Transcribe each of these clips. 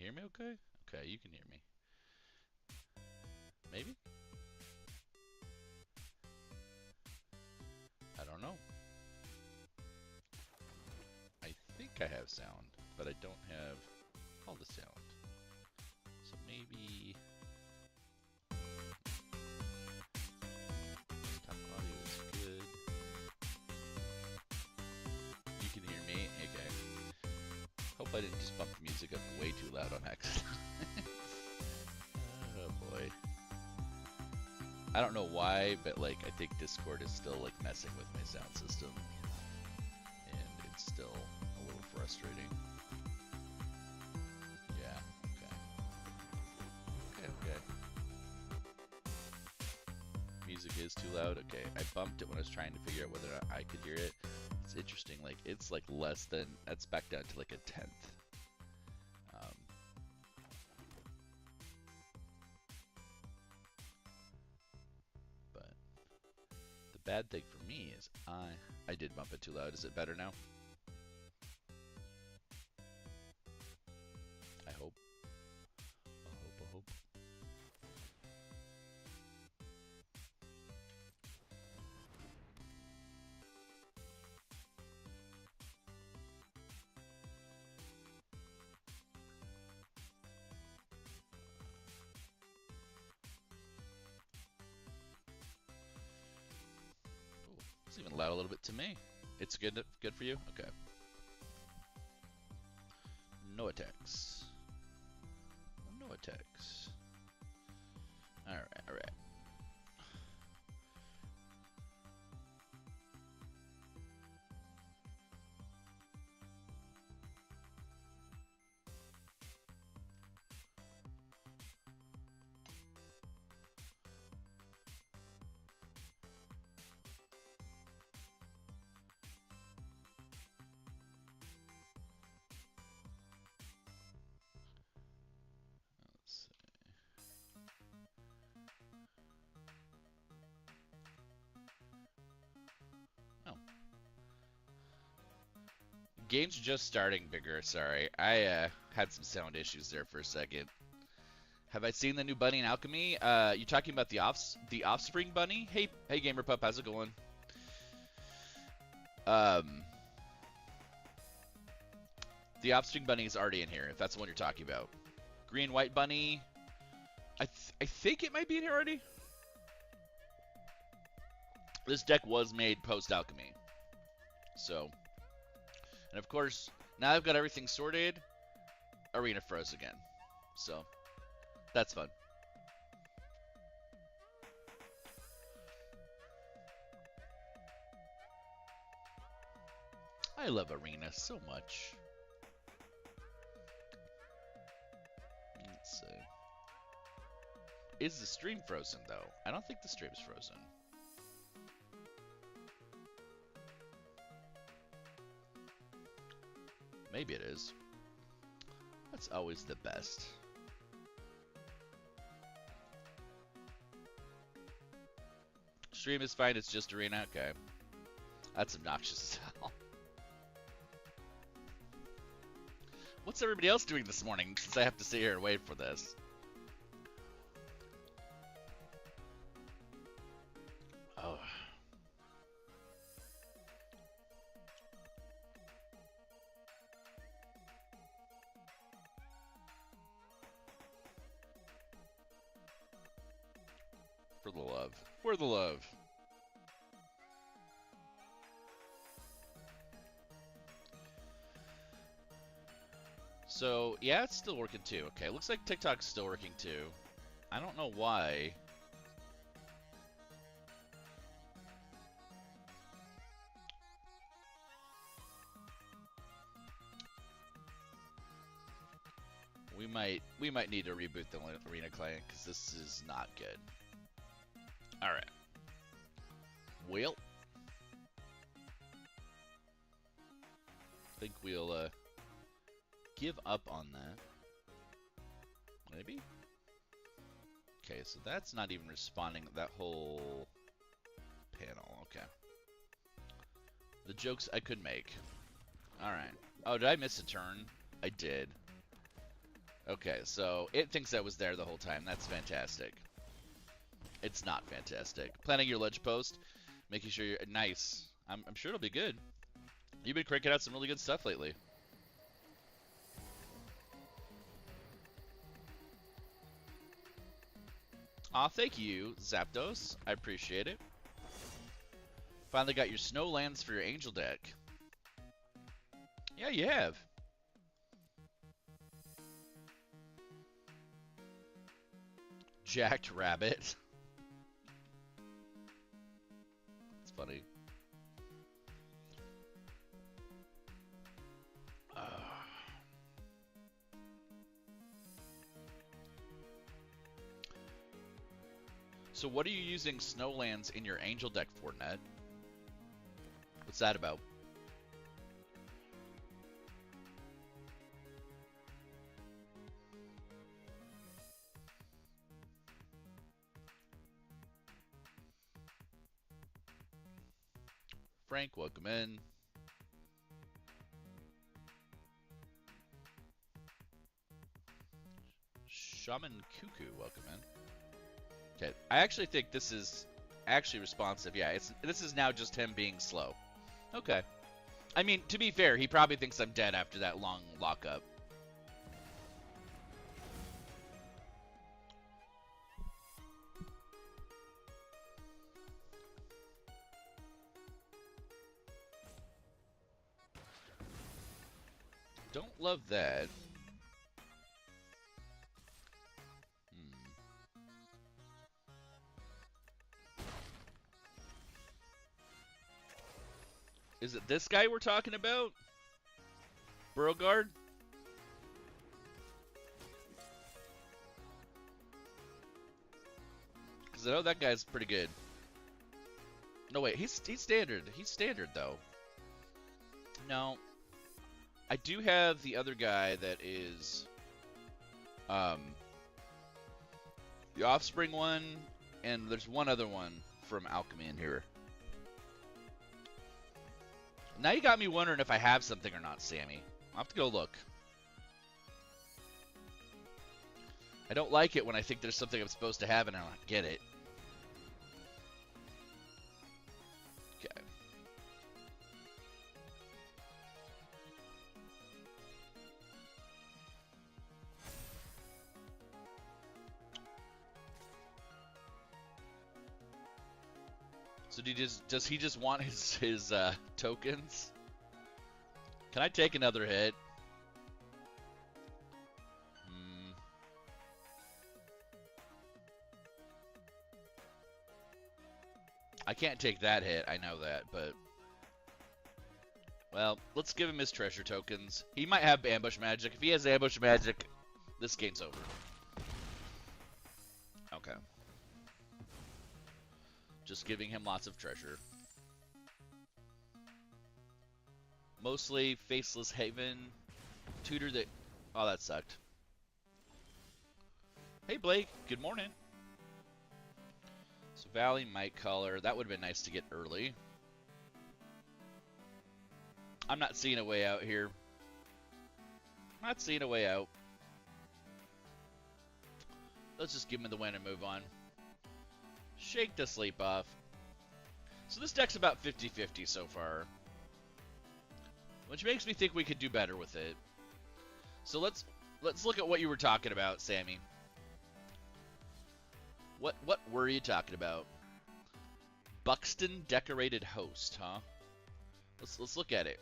hear me okay? Okay, you can hear me. Maybe? I don't know. I think I have sound, but I don't have all the sound. So maybe top audio is good. You can hear me? Okay. Hope I didn't just bump the music up way too loud on accident. Oh boy. I don't know why, but like I think Discord is still like messing with my sound system, and it's still a little frustrating. Yeah. Okay. Okay. Music is too loud. Okay. I bumped it when I was trying to figure out whether or not I could hear it. It's interesting. Like it's like less than. That's back down to like a tenth. Um, but the bad thing for me is I did bump it too loud. Is it better now? I hope. I hope. Ooh, it's even loud a little bit to me. It's good for you? Okay. No attacks. No attacks. Alright, alright. Let's see. Oh. Game's just starting, Bigger. Sorry. I had some sound issues there for a second. Have I seen the new bunny in Alchemy? You talking about the Offspring bunny? Hey, Gamer Pup, how's it going? Um, the Offspring bunny is already in here. If that's the one you're talking about. Green White bunny. I think it might be in here already. This deck was made post Alchemy, so, and of course now I've got everything sorted. Arena froze again, so that's fun. I love Arena so much. Let's see. Is the stream frozen though? I don't think the stream's frozen. Maybe it is. That's always the best. Stream is fine, it's just Arena? Okay. That's obnoxious as hell. What's everybody else doing this morning since I have to sit here and wait for this? Oh. For the love. For the love. So, yeah, it's still working too. Okay, looks like TikTok's still working too. I don't know why. We might need to reboot the Arena client because this is not good. All right. Well, I think we'll give up on that. Maybe? Okay, so that's not even responding, that whole panel. Okay. The jokes I could make. Alright. Oh, did I miss a turn? I did. Okay, so it thinks I was there the whole time. That's fantastic. It's not fantastic. Planning your ledge post, making sure you're nice. I'm sure it'll be good. You've been cranking out some really good stuff lately. Aw, thank you, Zapdos. I appreciate it. Finally got your Snowlands for your Angel deck. Yeah, you have. Jacked Rabbit. It's funny. So what are you using Snowlands in your Angel deck for, Ned? What's that about? Frank, welcome in. Shaman Cuckoo, welcome in. Okay, I actually think this is actually responsive. Yeah, this is now just him being slow. Okay. I mean, to be fair, he probably thinks I'm dead after that long lockup. Don't love that. Is it this guy we're talking about? Beauregard? Because I know that guy's pretty good. No, wait, he's standard. He's standard, though. No. I do have the other guy that is the Offspring one, and there's one other one from Alchemy in here. Now you got me wondering if I have something or not, Sammy. I'll have to go look. I don't like it when I think there's something I'm supposed to have and I don't get it. Okay. So does he just want his tokens? Can I take another hit? I can't take that hit, I know that, but... Well, let's give him his treasure tokens. He might have ambush magic. If he has ambush magic, this game's over. Okay. Just giving him lots of treasure. Mostly Faceless Haven. Tutor that... Oh, that sucked. Hey, Blake. Good morning. So Valley, Might Color. That would have been nice to get early. I'm not seeing a way out here. Not seeing a way out. Let's just give him the win and move on. Shake the sleep off. So this deck's about 50-50 so far. Which makes me think we could do better with it. So let's look at what you were talking about, Sammy. What were you talking about? Buxton Decorated Host, huh? Let's look at it.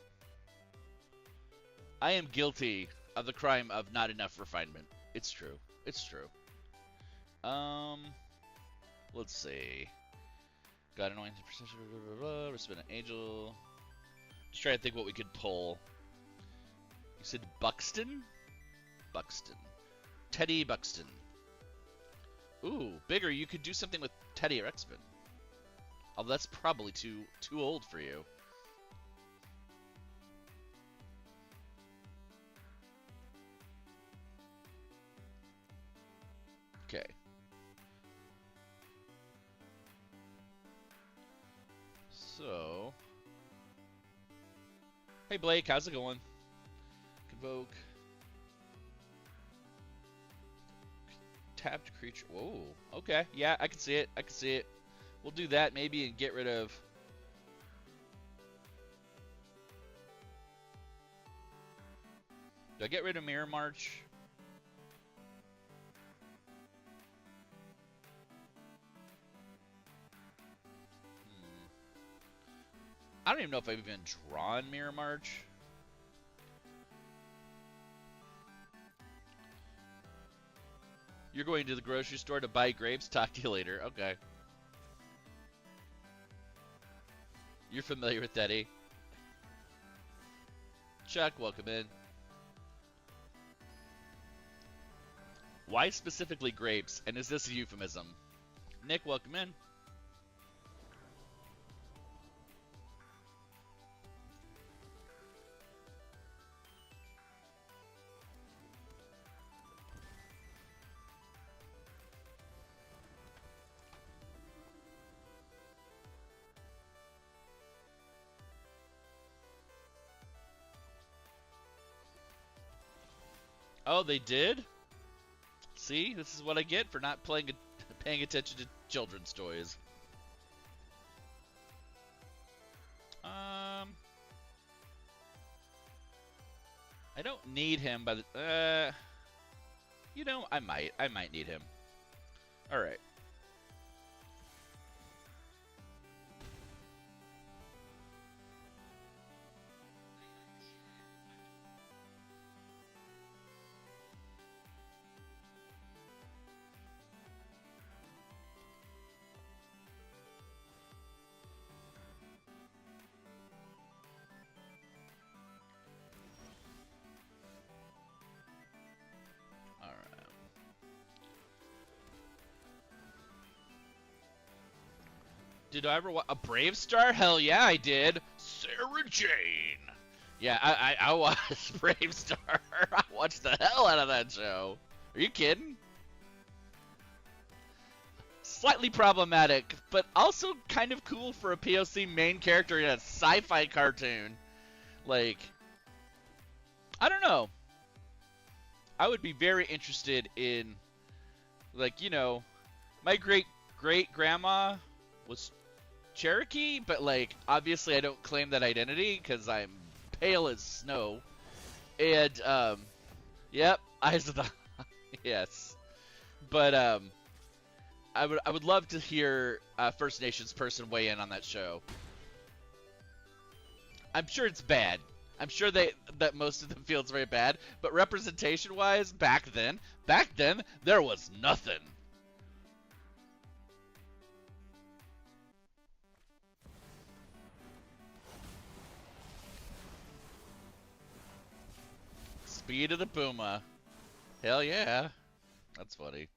I am guilty of the crime of not enough refinement. It's true. It's true. Let's see. Got annoying precision. We're spinning Angel. Just trying to think what we could pull. You said Buxton? Buxton. Teddy Buxton. Ooh, bigger. You could do something with Teddy or X-Men. Oh, that's probably too old for you. Okay. So... Hey, Blake. How's it going? Convoke. tapped creature. Whoa. Okay. Yeah, I can see it. I can see it. We'll do that maybe and get rid of. Do I get rid of Mirror March? I don't even know if I've even drawn Mirror March. You're going to the grocery store to buy grapes? Talk to you later. Okay. You're familiar with that, eh? Chuck, welcome in. Why specifically grapes? And is this a euphemism? Nick, welcome in. Oh, they did? See, this is what I get for not paying attention to children's toys. I don't need him, but you know, I might need him. All right. Did I ever watch a Brave Star? Hell yeah, I did. Sarah Jane. Yeah, I watched Brave Star. I watched the hell out of that show. Are you kidding? Slightly problematic, but also kind of cool for a POC main character in a sci-fi cartoon. Like, I don't know. I would be very interested in, like, you know, my great-great-grandma was Cherokee, but, like, obviously I don't claim that identity because I'm pale as snow. And, yep, eyes of the... yes. But, I would love to hear a First Nations person weigh in on that show. I'm sure it's bad. I'm sure that most of them feel it's very bad, but representation-wise, back then, there was nothing. Speed of the Puma. Hell yeah. That's funny.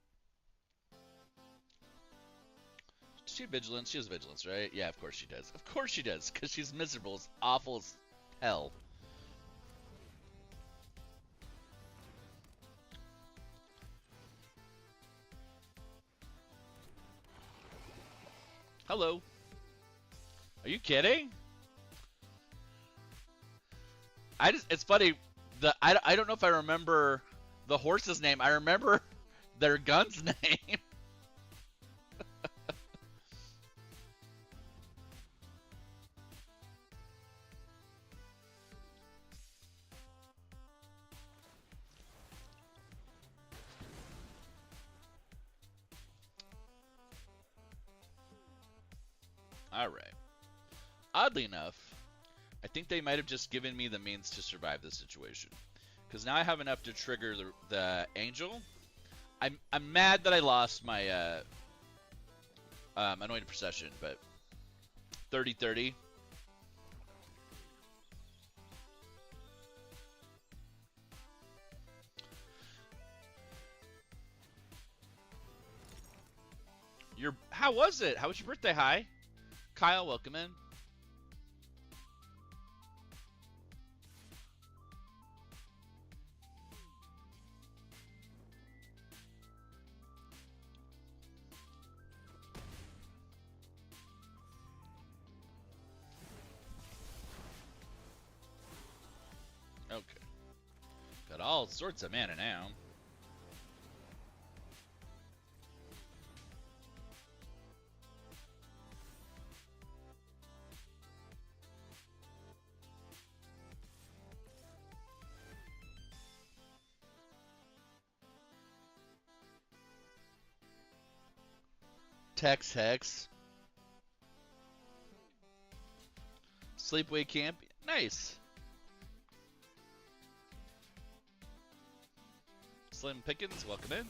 Does she have vigilance? She has vigilance, right? Yeah, of course she does. Of course she does, because she's miserable, as awful as hell. Hello. Are you kidding? It's funny. I don't know if I remember the horse's name. I remember their gun's name. All right. Oddly enough, I think they might have just given me the means to survive this situation. Because now I have enough to trigger the angel. I'm mad that I lost my anointed procession, but 30-30. How was it? How was your birthday? Hi, Kyle. Welcome in. Okay. Got all sorts of mana now. Hex Hex. Sleepaway Camp. Nice. Slim Pickens, welcome in.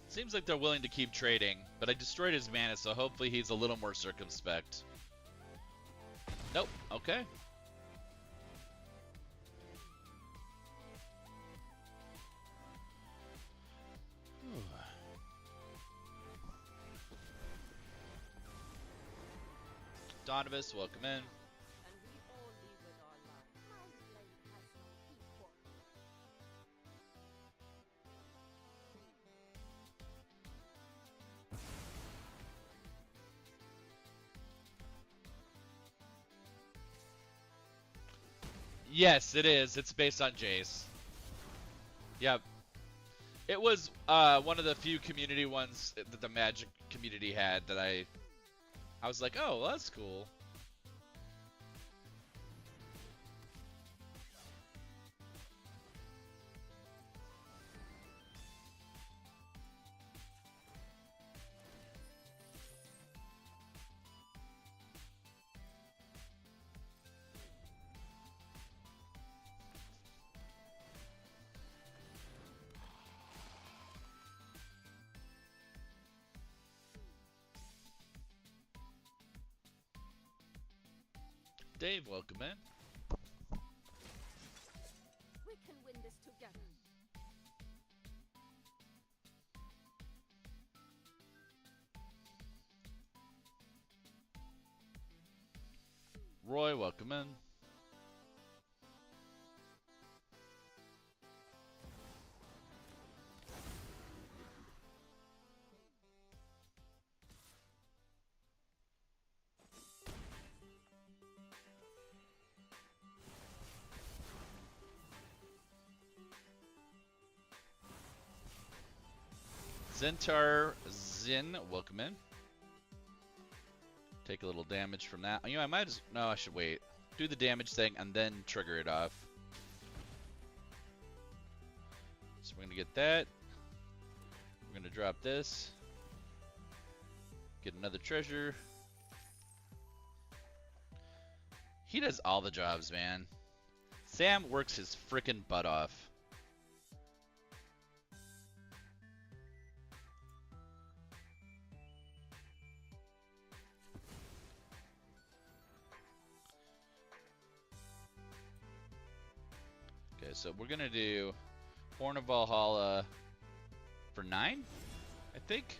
Seems like they're willing to keep trading, but I destroyed his mana, so hopefully he's a little more circumspect. Nope. Okay. Donovis, welcome in. Yes, it is. It's based on Jace. Yep. It was one of the few community ones that the Magic community had that I was like, oh, well, that's cool. Dave, welcome in. We can win this together. Roy, welcome in. Zentar Zin, welcome in. Take a little damage from that. You know, I might as... No, I should wait. Do the damage thing and then trigger it off. So we're going to get that. We're going to drop this. Get another treasure. He does all the jobs, man. Sam works his frickin' butt off. Okay, so we're gonna do Horn of Valhalla for 9, I think.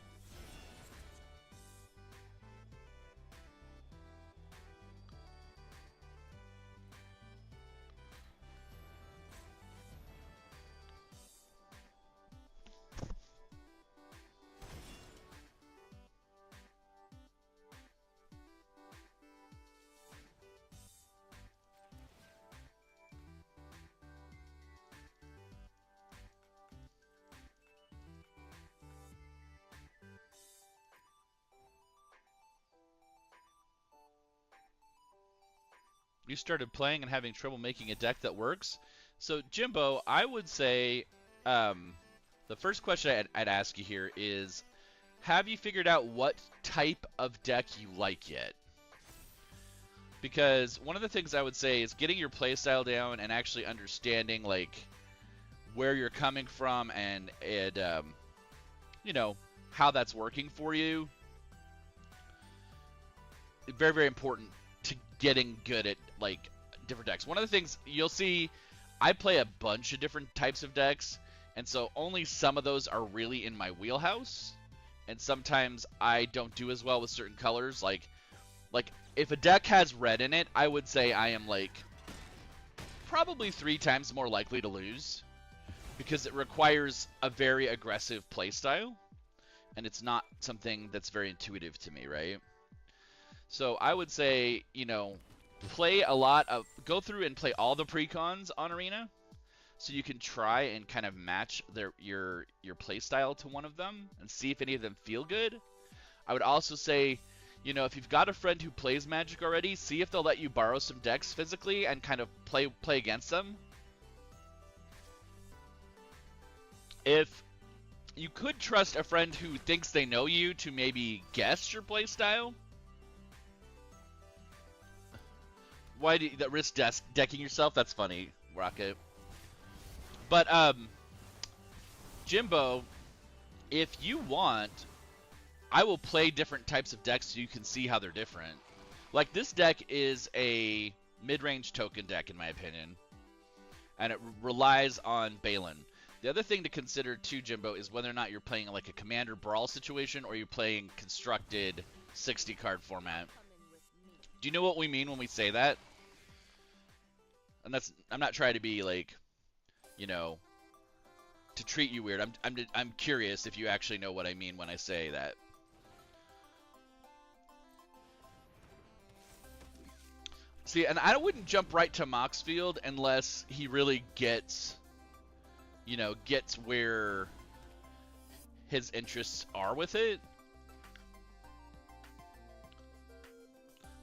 You started playing and having trouble making a deck that works. So, Jimbo, I would say the first question I'd ask you here is, have you figured out what type of deck you like yet? Because one of the things I would say is getting your playstyle down and actually understanding like where you're coming from and you know, how that's working for you. Very, very important to getting good at like different decks. One of the things you'll see, I play a bunch of different types of decks, and so only some of those are really in my wheelhouse. And sometimes I don't do as well with certain colors. Like if a deck has red in it, I would say I am like probably 3 times more likely to lose because it requires a very aggressive playstyle, and it's not something that's very intuitive to me, right? So I would say, you know, go through and play all the precons on Arena, so you can try and kind of match your playstyle to one of them and see if any of them feel good. I would also say, you know, if you've got a friend who plays Magic already, see if they'll let you borrow some decks physically and kind of play against them. If you could trust a friend who thinks they know you to maybe guess your playstyle. Why do you risk decking yourself? That's funny, Rocket. But Jimbo, if you want, I will play different types of decks so you can see how they're different. Like, this deck is a mid-range token deck, in my opinion, and it relies on Balin. The other thing to consider, too, Jimbo, is whether or not you're playing like a Commander Brawl situation or you're playing constructed 60-card format. Do you know what we mean when we say that? And I'm not trying to be like, you know, to treat you weird. I'm curious if you actually know what I mean when I say that. See, and I wouldn't jump right to Moxfield unless he really gets where his interests are with it.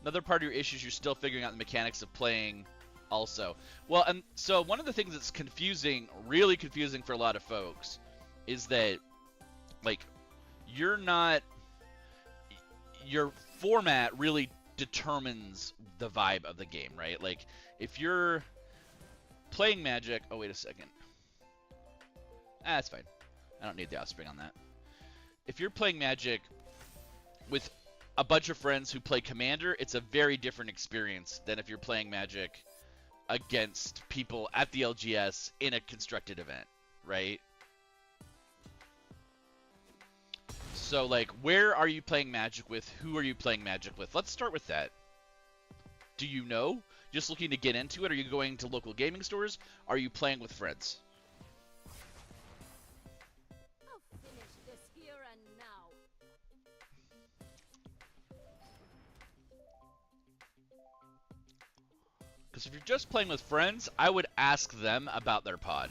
Another part of your issues, you're still figuring out the mechanics of playing also. Well, and so one of the things that's confusing, really confusing for a lot of folks, is that, like, your format really determines the vibe of the game, right? Like, if you're playing Magic... Oh, wait a second. That's fine. I don't need the Offspring on that. If you're playing Magic with a bunch of friends who play Commander, it's a very different experience than if you're playing Magic against people at the LGS in a constructed event, right? So, like, where are you playing Magic with? Who are you playing Magic with? Let's start with that. Do you know? Just looking to get into it? Are you going to local gaming stores? Are you playing with friends? I'll finish this here and now. Because if you're just playing with friends, I would ask them about their pod.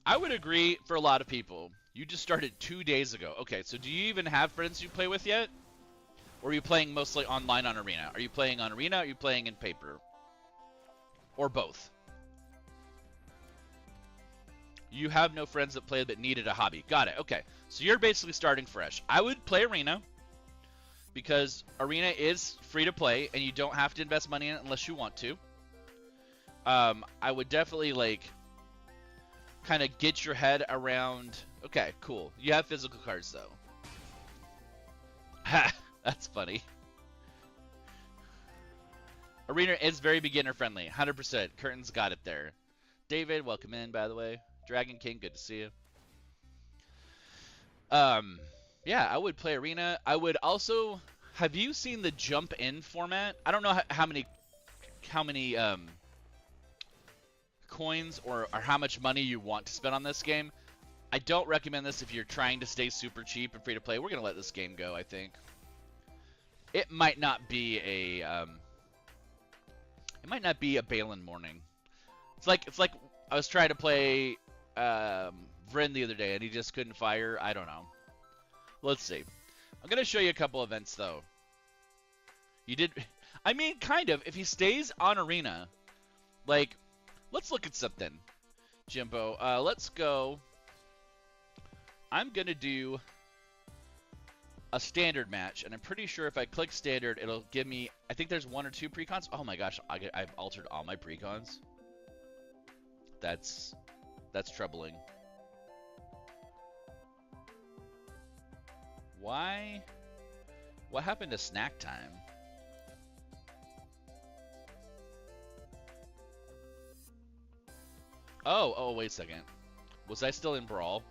I would agree for a lot of people. You just started 2 days ago. Okay, so do you even have friends you play with yet? Or are you playing mostly online on Arena? Are you playing on Arena or are you playing in paper? Or both? You have no friends that play but needed a hobby. Got it. Okay, so you're basically starting fresh. I would play Arena because Arena is free to play and you don't have to invest money in it unless you want to. I would definitely, like, kind of get your head around... Okay, cool. You have physical cards, though. Ha! That's funny. Arena is very beginner-friendly. 100%. Curtain's got it there. David, welcome in, by the way. Dragon King, good to see you. Yeah, I would play Arena. I would also... Have you seen the jump-in format? I don't know how many coins or how much money you want to spend on this game. I don't recommend this if you're trying to stay super cheap and free to play. We're gonna let this game go, I think. It might not be a Balin morning. It's like I was trying to play Vryn the other day and he just couldn't fire. I don't know. Let's see. I'm gonna show you a couple events though. I mean, kind of. If he stays on Arena, like, let's look at something, Jimbo. Let's go I'm going to do a standard match, and I'm pretty sure if I click standard, it'll give me, I think there's 1 or 2 precons. Oh my gosh, I've altered all my precons. That's troubling. Why? What happened to snack time? Oh, wait a second. Was I still in Brawl?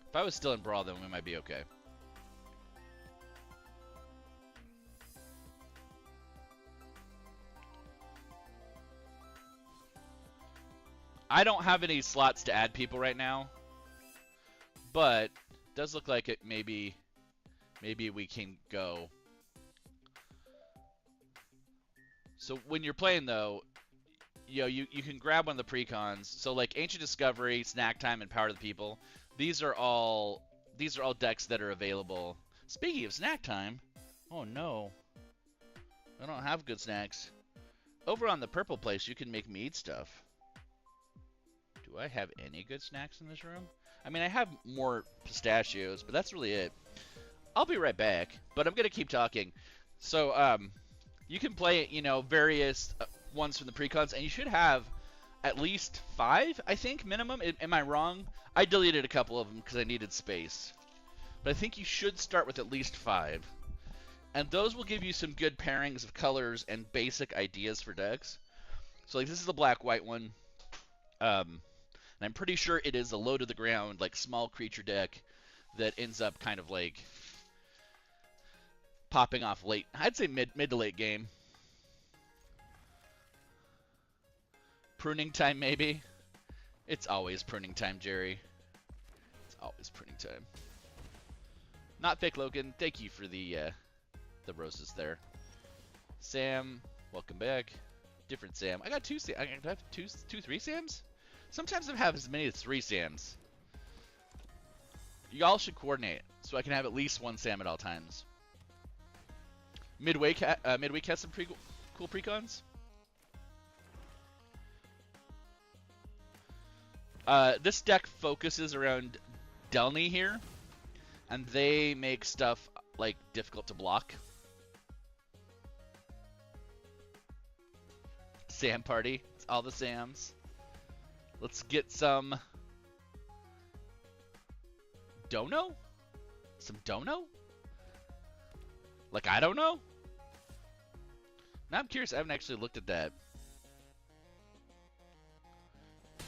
If I was still in Brawl, then we might be okay. I don't have any slots to add people right now, but it does look like it maybe we can go. So when you're playing though, you can grab one of the precons. So like Ancient Discovery, Snack Time, and Power of the People. These are all decks that are available. Speaking of Snack Time, oh no, I don't have good snacks. Over on the purple place, you can make me eat stuff. Do I have any good snacks in this room? I mean, I have more pistachios, but that's really it. I'll be right back, but I'm gonna keep talking. So you can play, various ones from the precons, and you should have at least 5, I think, minimum. Am I wrong? I deleted a couple of them because I needed space. But I think you should start with at least 5. And those will give you some good pairings of colors and basic ideas for decks. So like this is the black-white one. And I'm pretty sure it is a low to the ground, like small creature deck that ends up kind of like popping off late. I'd say mid to late game. Pruning time, maybe. It's always pruning time, Jerry. It's always pruning time. Not fake Logan. Thank you for the roses there. Sam, welcome back. Different Sam. I got 2 Sam. I have 3 Sams? Sometimes I have as many as 3 Sams. Y'all should coordinate so I can have at least 1 Sam at all times. Midweek has some cool precons. This deck focuses around Delny here, and they make stuff like difficult to block. Sam party. It's all the Sams. Let's get some Dono? Some Dono? Like I don't know? Now I'm curious. I haven't actually looked at that.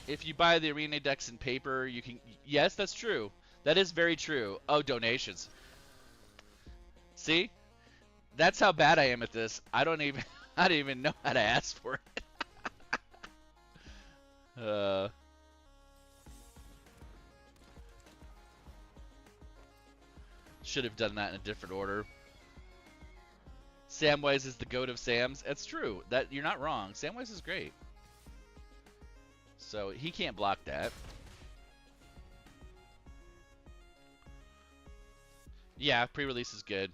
If you buy the arena decks in paper, you can... Yes, that's true. That is very true. Oh, donations. See? That's how bad I am at this. I don't even know how to ask for it. Should have done that in a different order. Samwise is the goat of Sams. That's true. That you're not wrong. Samwise is great. So he can't block that. Yeah, pre-release is good.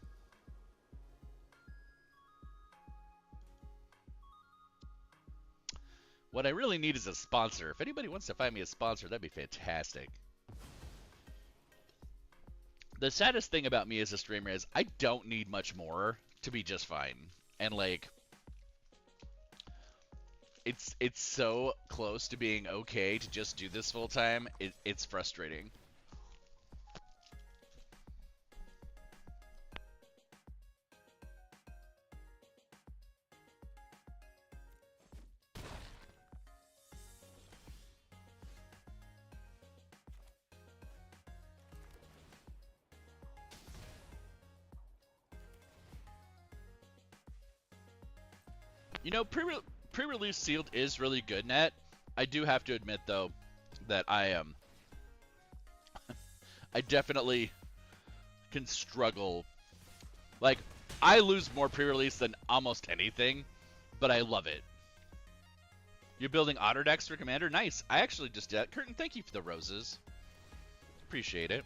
What I really need is a sponsor. If anybody wants to find me a sponsor, that'd be fantastic. The saddest thing about me as a streamer is I don't need much more to be just fine. And like it's so close to being okay to just do this full time. It's frustrating. You know, pre-release sealed is really good, Net. I do have to admit though that I definitely can struggle. Like I lose more pre-release than almost anything, but I love it. You're building otter decks for Commander? Nice. I actually just did. Curtin, thank you for the roses. Appreciate it.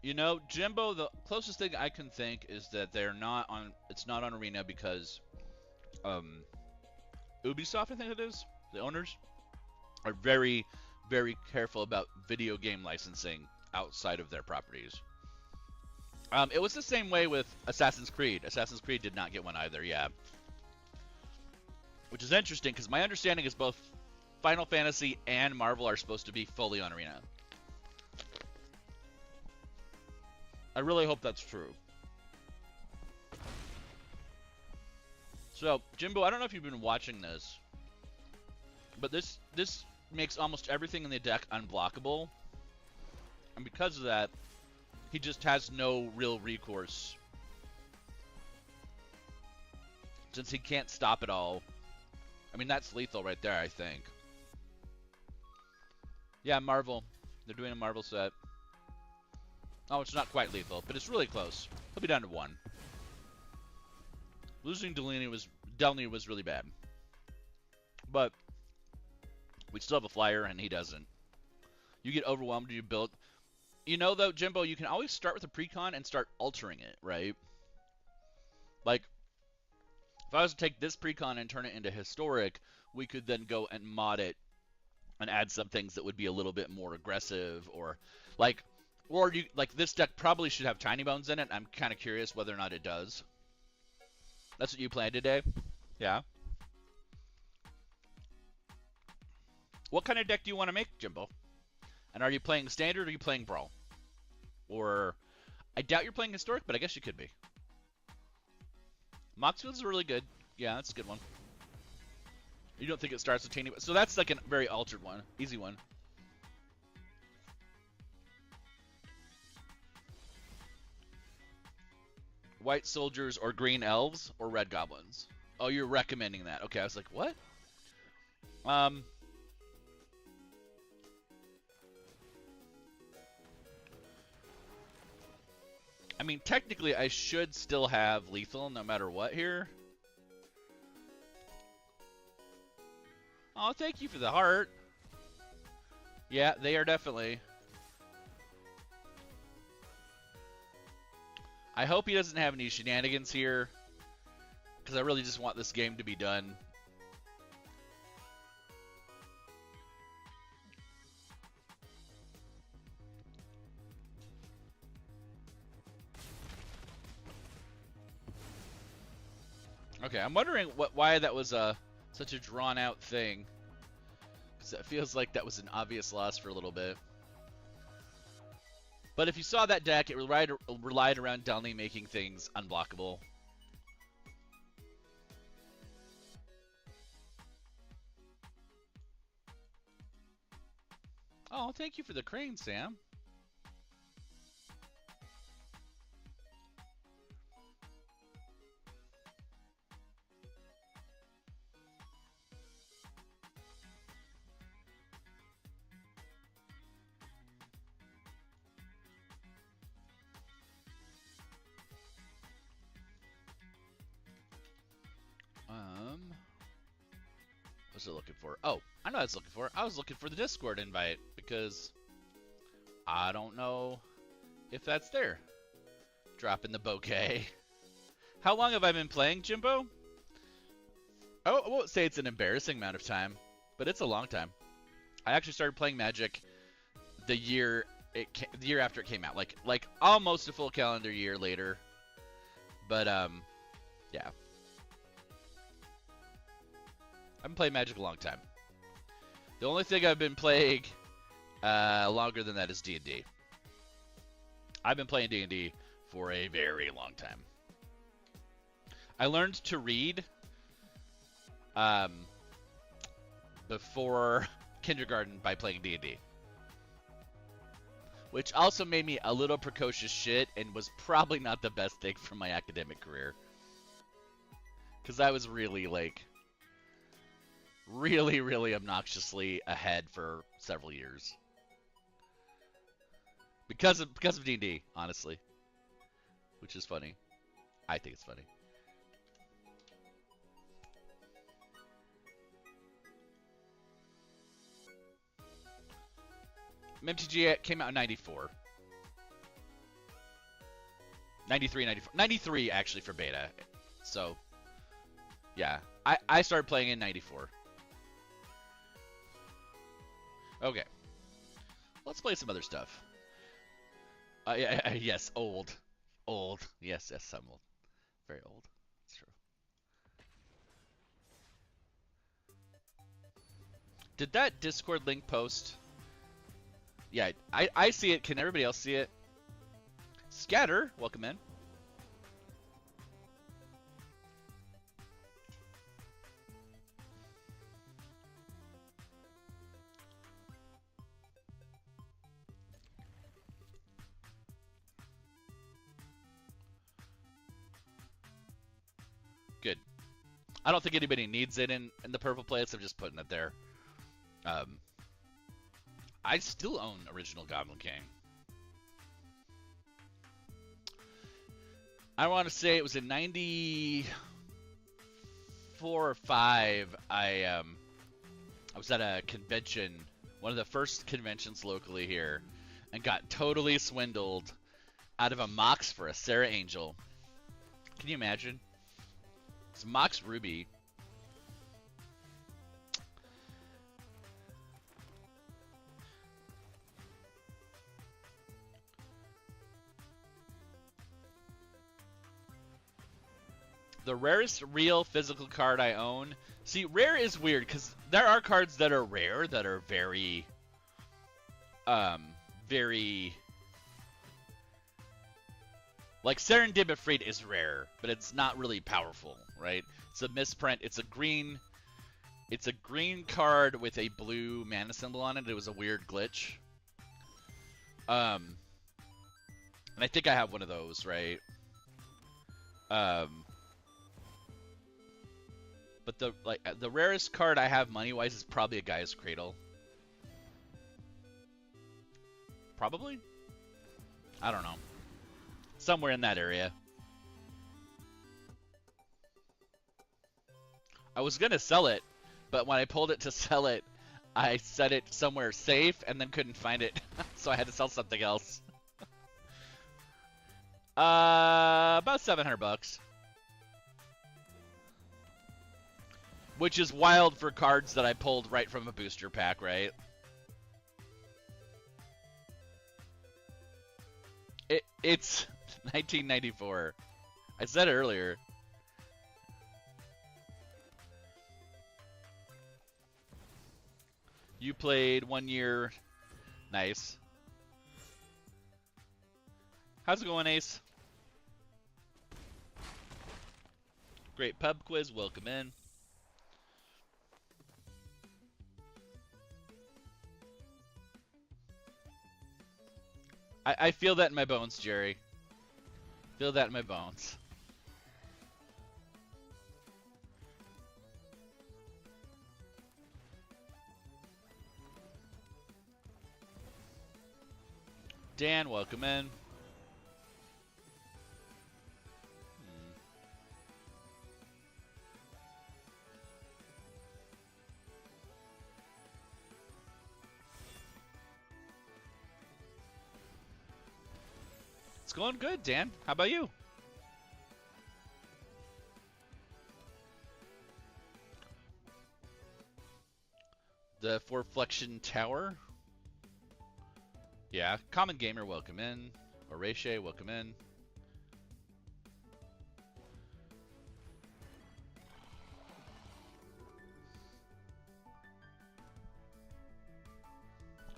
You know, Jimbo, the closest thing I can think is that they're not on. It's not on Arena because um, Ubisoft, I think it is, the owners are very, very careful about video game licensing outside of their properties. It was the same way with Assassin's Creed. Assassin's Creed did not get one either, yeah. Which is interesting because my understanding is both Final Fantasy and Marvel are supposed to be fully on Arena. I really hope that's true. So, Jimbo, I don't know if you've been watching this, but this makes almost everything in the deck unblockable. And because of that, he just has no real recourse. Since he can't stop it all. I mean, that's lethal right there, I think. Yeah, Marvel. They're doing a Marvel set. Oh, it's not quite lethal, but it's really close. He'll be down to 1. Losing Delany was really bad. But we still have a flyer, and he doesn't. You get overwhelmed, you build... You know, though, Jimbo, you can always start with a precon and start altering it, right? Like, if I was to take this precon and turn it into historic, we could then go and mod it and add some things that would be a little bit more aggressive, or this deck probably should have Tiny Bones in it. I'm kind of curious whether or not it does. That's what you planned today? Yeah. What kind of deck do you want to make, Jimbo? And are you playing Standard or are you playing Brawl? Or, I doubt you're playing Historic, but I guess you could be. Moxfield's really good. Yeah, that's a good one. You don't think it starts with Tiny... So that's like a very altered one. Easy one. White Soldiers or Green Elves or Red Goblins? Oh, you're recommending that. Okay, I was like, what? I mean, technically, I should still have lethal no matter what here. Oh, thank you for the heart. Yeah, they are definitely. I hope he doesn't have any shenanigans here, because I really just want this game to be done. Okay, I'm wondering why that was such a drawn-out thing, because it feels like that was an obvious loss for a little bit. But if you saw that deck, it relied around Delany making things unblockable. Oh, thank you for the crane, Sam. What's it looking for? Oh, I know what I was looking for. I was looking for the Discord invite because I don't know if that's there. Dropping the bouquet. How long have I been playing, Jimbo? I won't say it's an embarrassing amount of time, but it's a long time. I actually started playing Magic the year after it came out, like almost a full calendar year later. But yeah. I've been playing Magic a long time. The only thing I've been playing longer than that is D&D. I've been playing D&D for a very long time. I learned to read before kindergarten by playing D&D. Which also made me a little precocious shit and was probably not the best thing for my academic career. Because I was really, really obnoxiously ahead for several years. Because of D&D, honestly. Which is funny. I think it's funny. MTG came out in '94. 93, 94, 93 actually for beta. So, yeah. I started playing in 94. Okay. Let's play some other stuff. Yes, old. Old. Yes, I'm old. Very old. That's true. Did that Discord link post? Yeah, I see it. Can everybody else see it? Scatter, welcome in. Good. I don't think anybody needs it in the purple plates. I'm just putting it there. I still own original Goblin King. I want to say it was in 94 or 5. I was at a convention, one of the first conventions locally here, and got totally swindled out of a Mox for a Sarah Angel. Can you imagine? It's Mox Ruby. The rarest real physical card I own. See, rare is weird because there are cards that are rare that are very, very. Like Serendipity is rare, but it's not really powerful, right? It's a misprint. It's a green card with a blue mana symbol on it. It was a weird glitch. And I think I have one of those, right? But the rarest card I have money-wise is probably a Gaia's Cradle. Probably? I don't know. Somewhere in that area. I was gonna sell it, but when I pulled it to sell it, I set it somewhere safe and then couldn't find it, so I had to sell something else. About $700. Which is wild for cards that I pulled right from a booster pack, right? It's 1994. I said it earlier. You played 1 year. Nice. How's it going, Ace? Great pub quiz. Welcome in. I feel that in my bones, Jerry. Feel that in my bones. Dan, welcome in. It's going good, Dan. How about you? The Forflexion Tower. Yeah. Common Gamer, welcome in. Horatio, welcome in.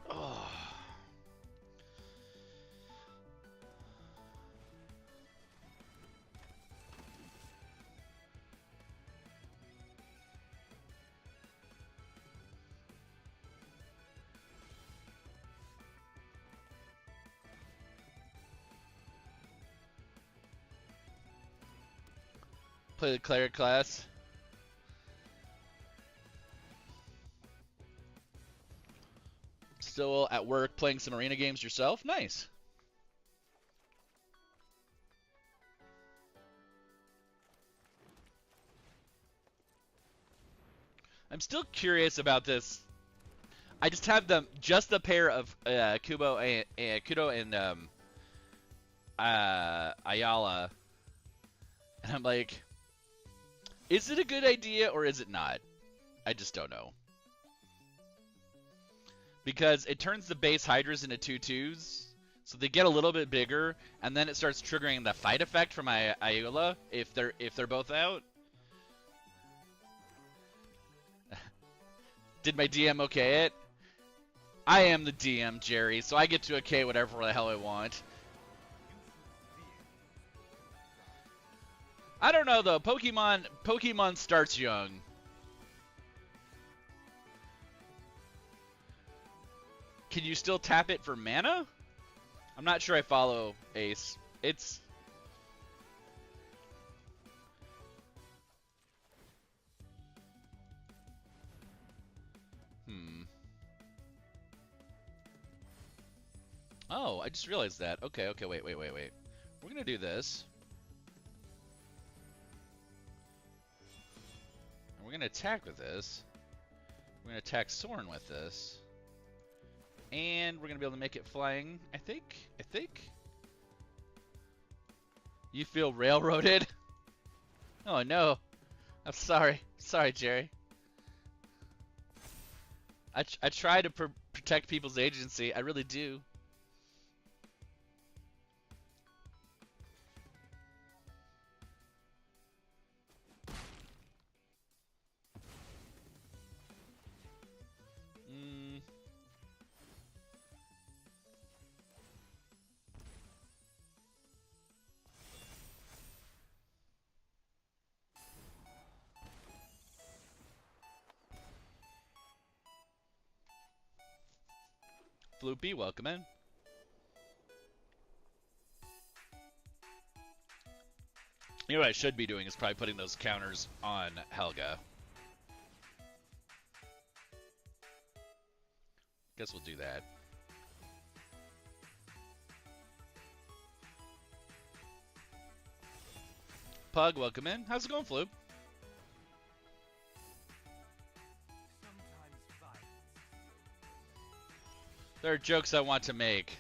Oh. Play the cleric class. Still at work playing some arena games yourself? Nice. I'm still curious about this. I just have just the pair of Kudo and Ayala, and I'm like, is it a good idea or is it not? I just don't know. Because it turns the base Hydras into 2/2s, so they get a little bit bigger, and then it starts triggering the fight effect from Ayala if they're both out. Did my DM okay it? I am the DM, Jerry, so I get to okay whatever the hell I want. I don't know though. Pokemon starts young. Can you still tap it for mana? I'm not sure I follow Ace. It's... Oh, I just realized that. Okay, wait. We're gonna do this. And we're gonna attack with this. We're gonna attack Soren with this. And we're gonna be able to make it flying, I think. You feel railroaded? Oh no. I'm sorry. Sorry, Jerry. I try to protect people's agency. I really do. Floopy, welcome in. You know what I should be doing is probably putting those counters on Helga. Guess we'll do that. Pug, welcome in. How's it going, Floop? There are jokes I want to make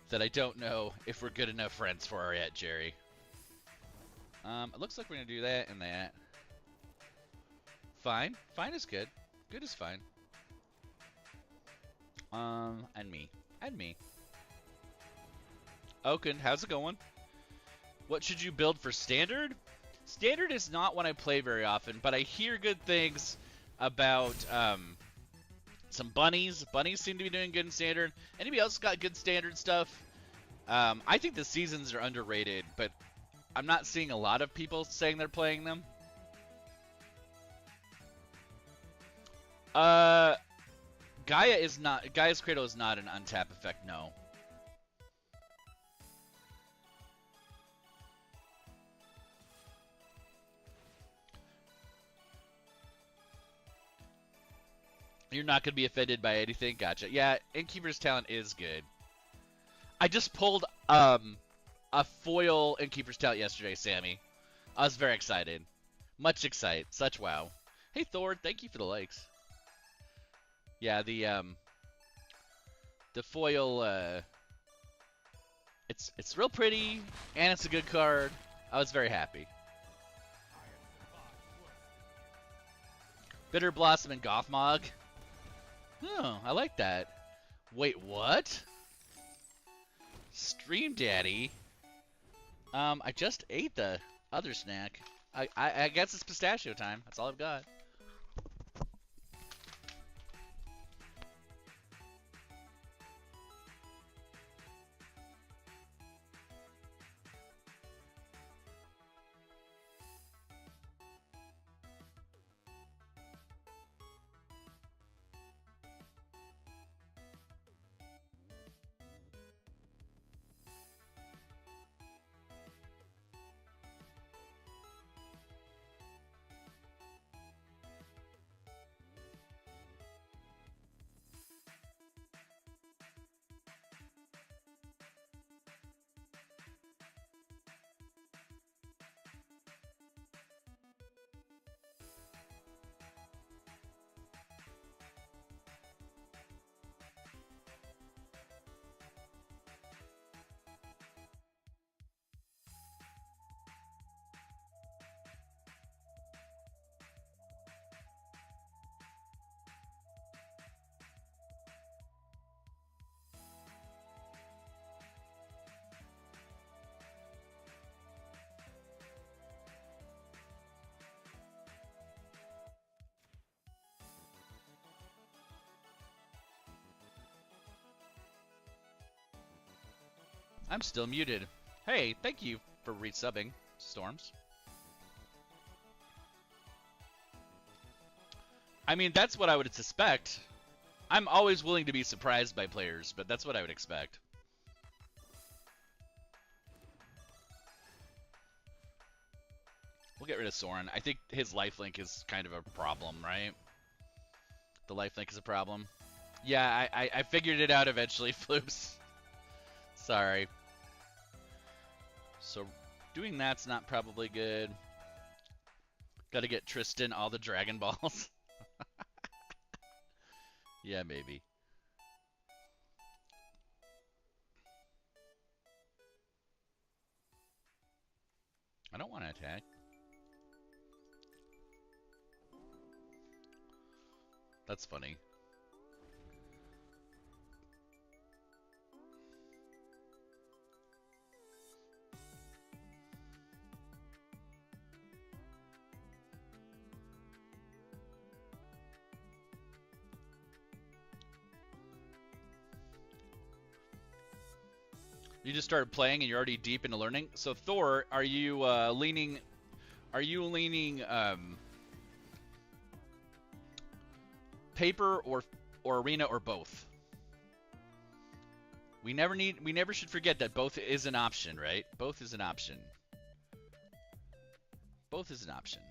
that I don't know if we're good enough friends for yet, Jerry. It looks like we're going to do that and that. Fine. Fine is good. Good is fine. And me. Oaken, how's it going? What should you build for Standard? Standard is not one I play very often, but I hear good things about, some bunnies. Bunnies seem to be doing good in Standard. Anybody else got good Standard stuff? I think the seasons are underrated, but I'm not seeing a lot of people saying they're playing them. Gaia's Cradle is not an untap effect, no. You're not going to be offended by anything? Gotcha. Yeah, Innkeeper's Talent is good. I just pulled a foil Innkeeper's Talent yesterday, Sammy. I was very excited. Much excited. Such wow. Hey, Thor, thank you for the likes. Yeah, the foil, it's real pretty, and it's a good card. I was very happy. Bitter Blossom and Gothmog. Oh, I like that. Wait, what? Stream Daddy? I just ate the other snack. I guess it's pistachio time. That's all I've got. I'm still muted. Hey, thank you for resubbing, Storms. I mean, that's what I would suspect. I'm always willing to be surprised by players, but that's what I would expect. We'll get rid of Soren. I think his lifelink is kind of a problem, right? The lifelink is a problem. Yeah, I figured it out eventually, Floops. Sorry. So doing that's not probably good. Gotta get Tristan all the Dragon Balls. Yeah, maybe. I don't want to attack. That's funny. You just started playing and you're already deep into learning. So Thor, are you leaning? Are you leaning paper or arena or both? We never should forget that both is an option, right? Both is an option. Both is an option.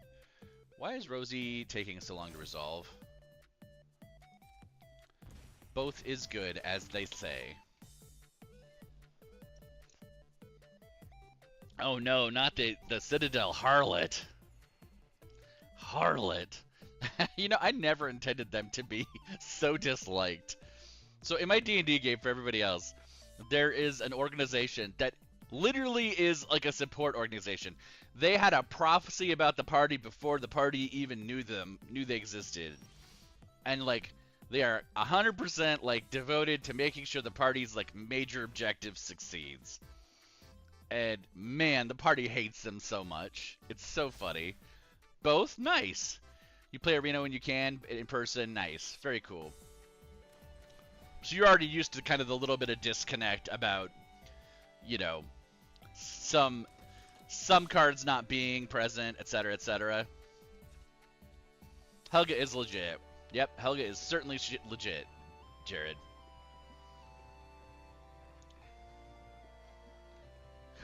Why is Rosie taking so long to resolve? Both is good, as they say. Oh no, not the Citadel Harlot. Harlot. You know, I never intended them to be so disliked. So in my D&D game, for everybody else, there is an organization that literally is like a support organization. They had a prophecy about the party before the party even knew they existed. And like, they are 100% like devoted to making sure the party's like major objective succeeds. And man, the party hates them so much. It's so funny. Both nice. You play arena when you can, in person, nice. Very cool. So you're already used to kind of the little bit of disconnect about, you know, some cards not being present, etc., etc. Helga is legit. Yep, Helga is certainly legit, Jared.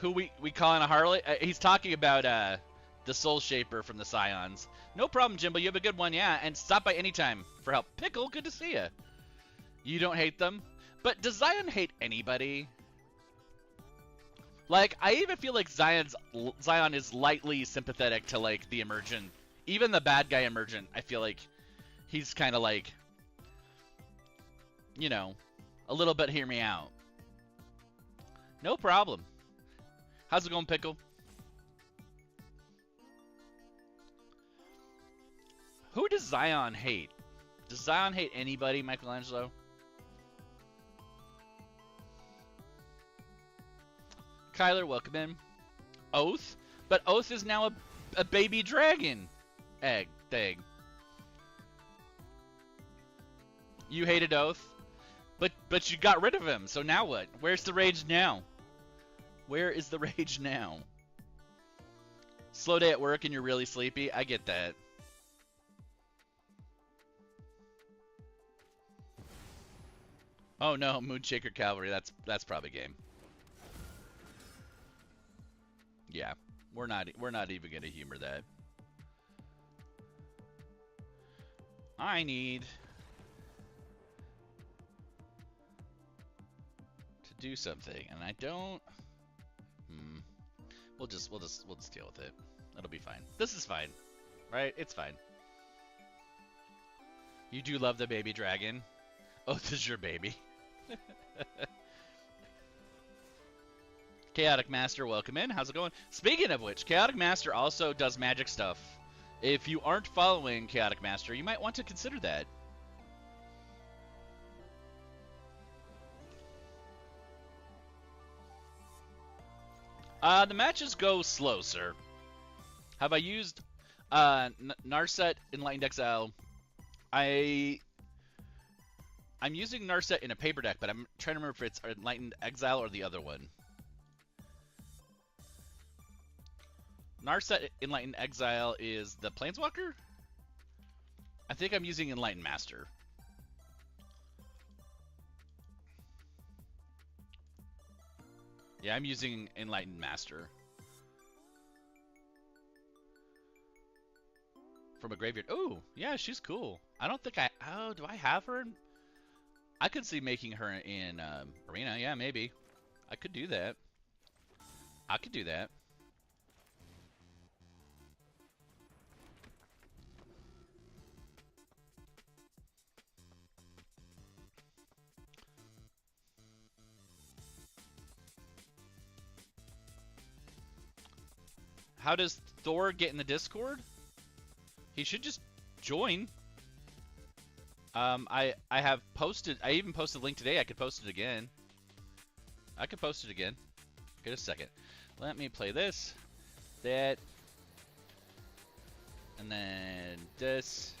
Who we calling a harlot? He's talking about the Soul Shaper from the Scions. No problem, Jimbo. You have a good one, yeah. And stop by anytime for help. Pickle, good to see you. You don't hate them? But does Zion hate anybody? Like, I even feel like Zion is lightly sympathetic to, like, the Emergent. Even the bad guy Emergent, I feel like he's kind of like, you know, a little bit hear me out. No problem. How's it going, Pickle? Who does Zion hate? Does Zion hate anybody, Michelangelo? Kyler, welcome in. Oath? But Oath is now a baby dragon egg thing. You hated Oath? But you got rid of him, so now what? Where's the rage now? Where is the rage now? Slow day at work and you're really sleepy? I get that. Oh no, Moonshaker Cavalry, that's probably game. Yeah, we're not even gonna humor that. I need to do something, and I don't. We'll just deal with it. It'll be fine. This is fine, right? It's fine. You do love the baby dragon. Oath is your baby. Chaotic Master, welcome in. How's it going? Speaking of which, Chaotic Master also does magic stuff. If you aren't following Chaotic Master, you might want to consider that. The matches go slow, sir. Have I used Narset Enlightened Exile? I'm using Narset in a paper deck, but I'm trying to remember if it's Enlightened Exile or the other one. Narset Enlightened Exile is the Planeswalker? I think I'm using Enlightened Master. Yeah, I'm using Enlightened Master. From a graveyard. Oh, yeah, she's cool. I don't think I... Oh, do I have her? I could see making her in Arena. Yeah, maybe. I could do that. I could do that. How does Thor get in the Discord? He should just join. I have posted. I even posted a link today. I could post it again. I could post it again. Get a second. Let me play this, that, and then this,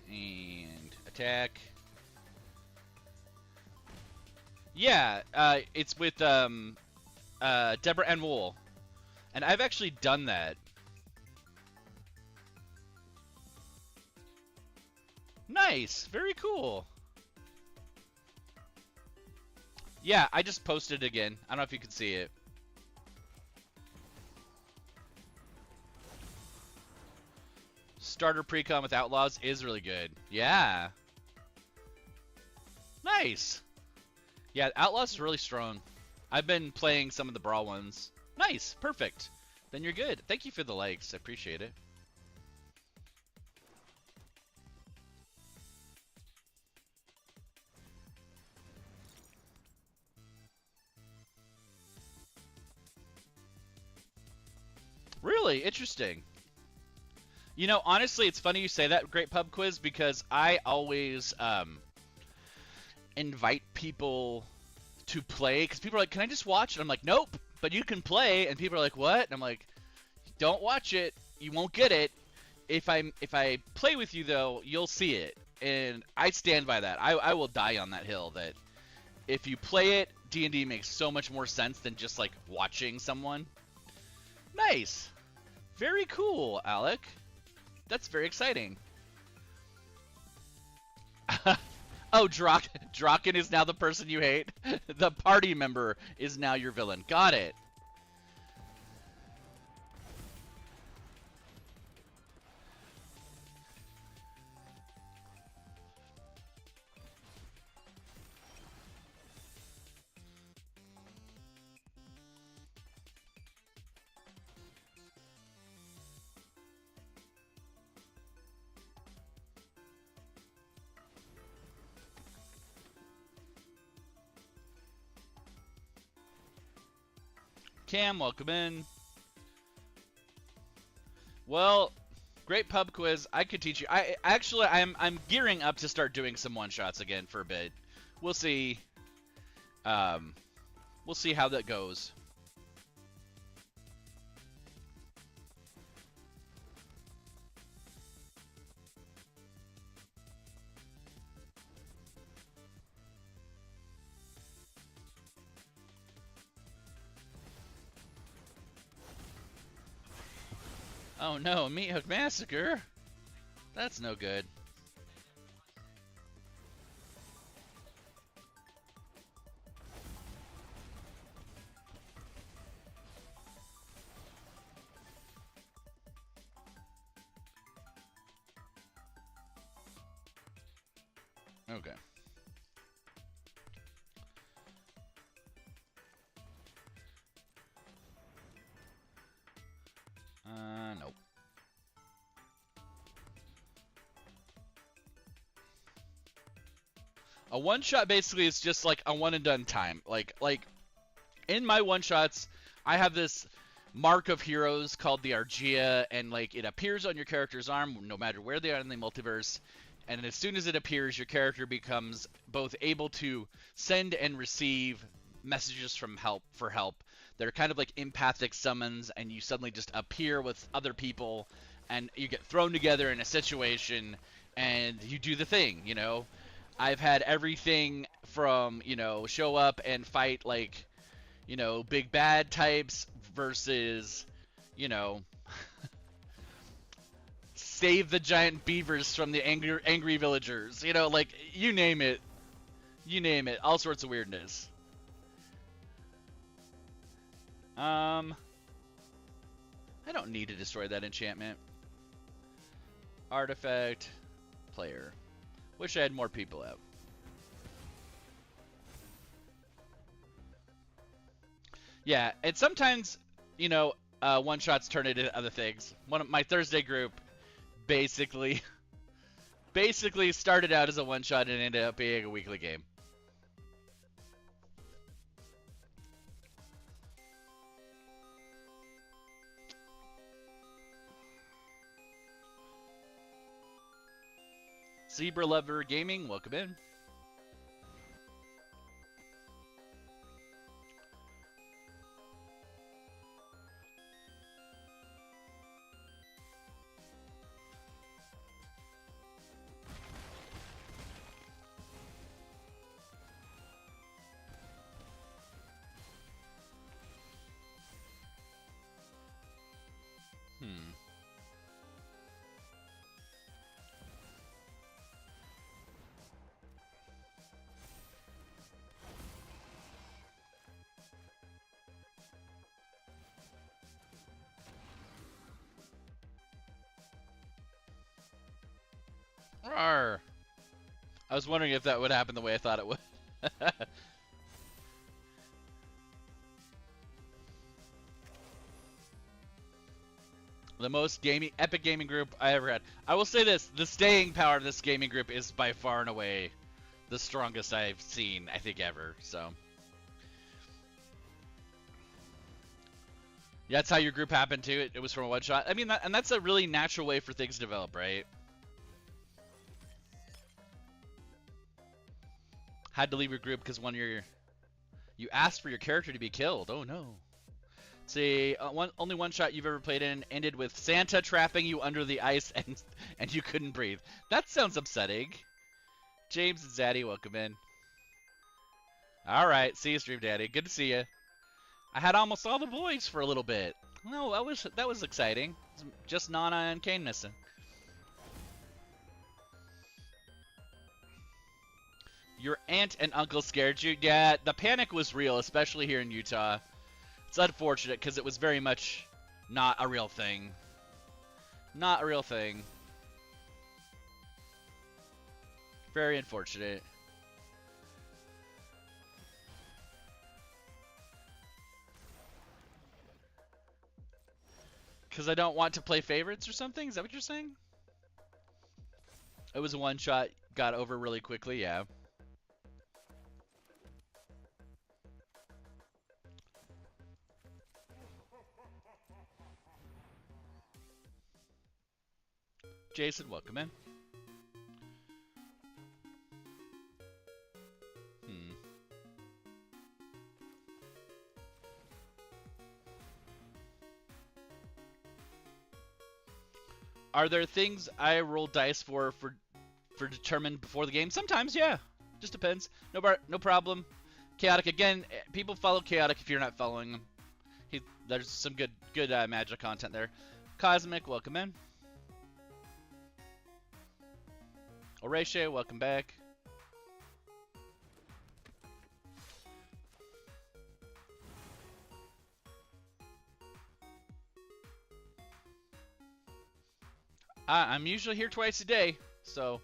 and attack. Yeah, it's with Deborah Ann Wool. And I've actually done that. Nice. Very cool. Yeah, I just posted it again. I don't know if you can see it. Starter precon with Outlaws is really good. Yeah. Nice. Yeah, Outlaws is really strong. I've been playing some of the Brawl ones. Nice, perfect. Then you're good. Thank you for the likes. I appreciate it. Really interesting. You know, honestly, it's funny you say that, Great Pub Quiz, because I always invite people to play, because people are like, can I just watch? And I'm like, nope. But you can play, and people are like, what? And I'm like, don't watch it. You won't get it. If I play with you, though, you'll see it. And I stand by that. I will die on that hill that if you play it, D&D makes so much more sense than just, like, watching someone. Nice. Very cool, Alec. That's very exciting. Oh, Draken is now the person you hate? The party member is now your villain. Got it. Cam, welcome in. Well, Great Pub Quiz. I could teach you. I'm gearing up to start doing some one shots again for a bit. We'll see. We'll see how that goes. Oh no, Meat Hook Massacre? That's no good. Okay. Nope. A one shot basically is just like a one and done time. Like in my one shots, I have this mark of heroes called the Argia, and like it appears on your character's arm no matter where they are in the multiverse. And as soon as it appears, your character becomes both able to send and receive messages from help. They're kind of like empathic summons, and you suddenly just appear with other people, and you get thrown together in a situation, and you do the thing, you know? I've had everything from, you know, show up and fight, like, you know, big bad types versus, you know, save the giant beavers from the angry villagers. You know, like, you name it. You name it. All sorts of weirdness. I don't need to destroy that enchantment. Artifact. Player. Wish I had more people out. Yeah, and sometimes, you know, one-shots turn into other things. One of my Thursday group basically started out as a one-shot and ended up being a weekly game. Zebra Lover Gaming, welcome in. Rawr. I was wondering if that would happen the way I thought it would. The most epic gaming group I ever had. I will say this, the staying power of this gaming group is by far and away the strongest I've seen, I think, ever. So yeah, that's how your group happened too. It was from a one shot. I mean, and that's a really natural way for things to develop, right? Had to leave your group because you asked for your character to be killed. Oh no. See, only one shot you've ever played in ended with Santa trapping you under the ice and you couldn't breathe. That sounds upsetting. James and Zaddy, welcome in. All right, see you, Stream Daddy. Good to see you. I had almost all the boys for a little bit. No, that was exciting. Just Nana and Kane missing. Your aunt and uncle scared you? Yeah, the panic was real, especially here in Utah. It's unfortunate because it was very much not a real thing. Not a real thing. Very unfortunate. Because I don't want to play favorites or something? Is that what you're saying? It was a one shot, got over really quickly, yeah. Jason, welcome in. Are there things I roll dice for determined before the game? Sometimes, yeah. Just depends. No problem. Chaotic, again, people follow Chaotic if you're not following him. There's some good magic content there. Cosmic, welcome in. Horatio, welcome back. I'm usually here twice a day, so.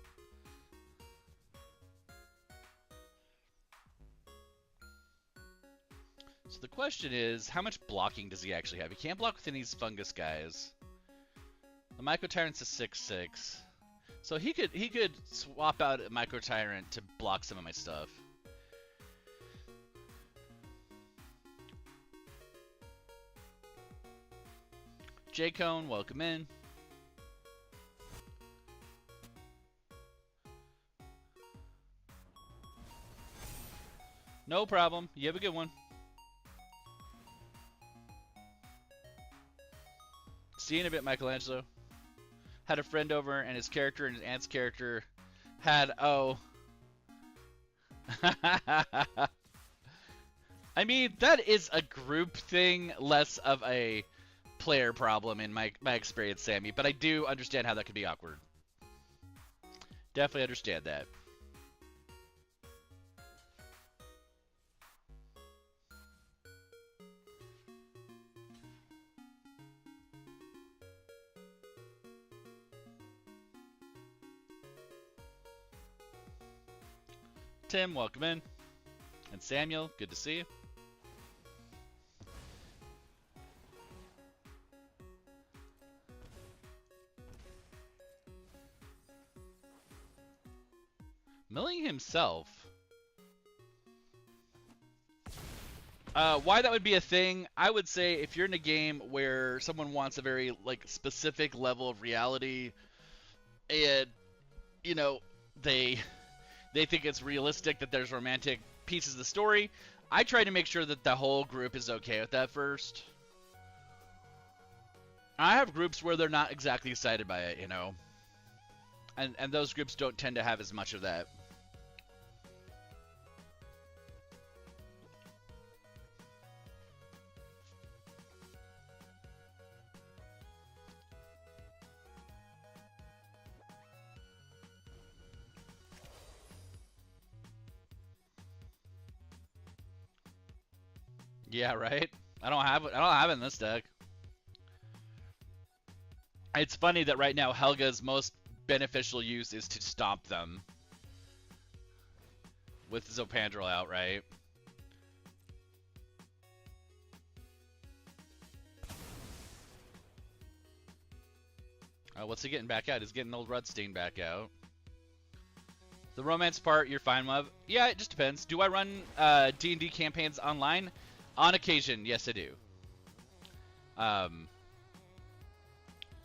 So the question is, how much blocking does he actually have? He can't block with any of these fungus guys. The Micro Tyrant's a 6/6. So he could swap out a Micro Tyrant to block some of my stuff. J-Cone, welcome in. No problem. You have a good one. See you in a bit, Michelangelo. Had a friend over, and his character and his aunt's character had, oh. I mean, that is a group thing, less of a player problem in my experience, Sammy, but I do understand how that could be awkward. Definitely understand that. Tim, welcome in. And Samuel, good to see you. Milling himself. Why that would be a thing, I would say if you're in a game where someone wants a very like specific level of reality, and you know they think it's realistic that there's romantic pieces of the story, I try to make sure that the whole group is okay with that first. I have groups where they're not exactly excited by it, you know, and those groups don't tend to have as much of that. Yeah, right. I don't have it in this deck. It's funny that right now Helga's most beneficial use is to stomp them with Zopandrel out, right? What's he getting back out? He's getting old Rudstein back out. The romance part, you're fine with? Yeah, it just depends. Do I run D&D campaigns online? On occasion, yes, I do.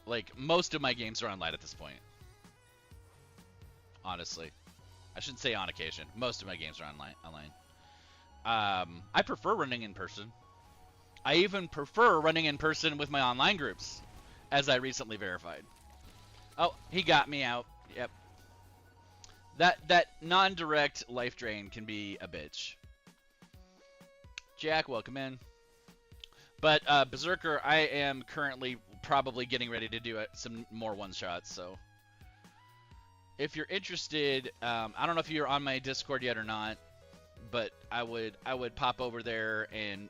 Like, most of my games are online at this point. Honestly. I shouldn't say on occasion. Most of my games are online. I prefer running in person. I even prefer running in person with my online groups, as I recently verified. Oh, he got me out. Yep. That non-direct life drain can be a bitch. Jack, welcome in. But Berserker, I am currently probably getting ready to do some more one-shots, so if you're interested, I don't know if you're on my Discord yet or not, but I would pop over there. And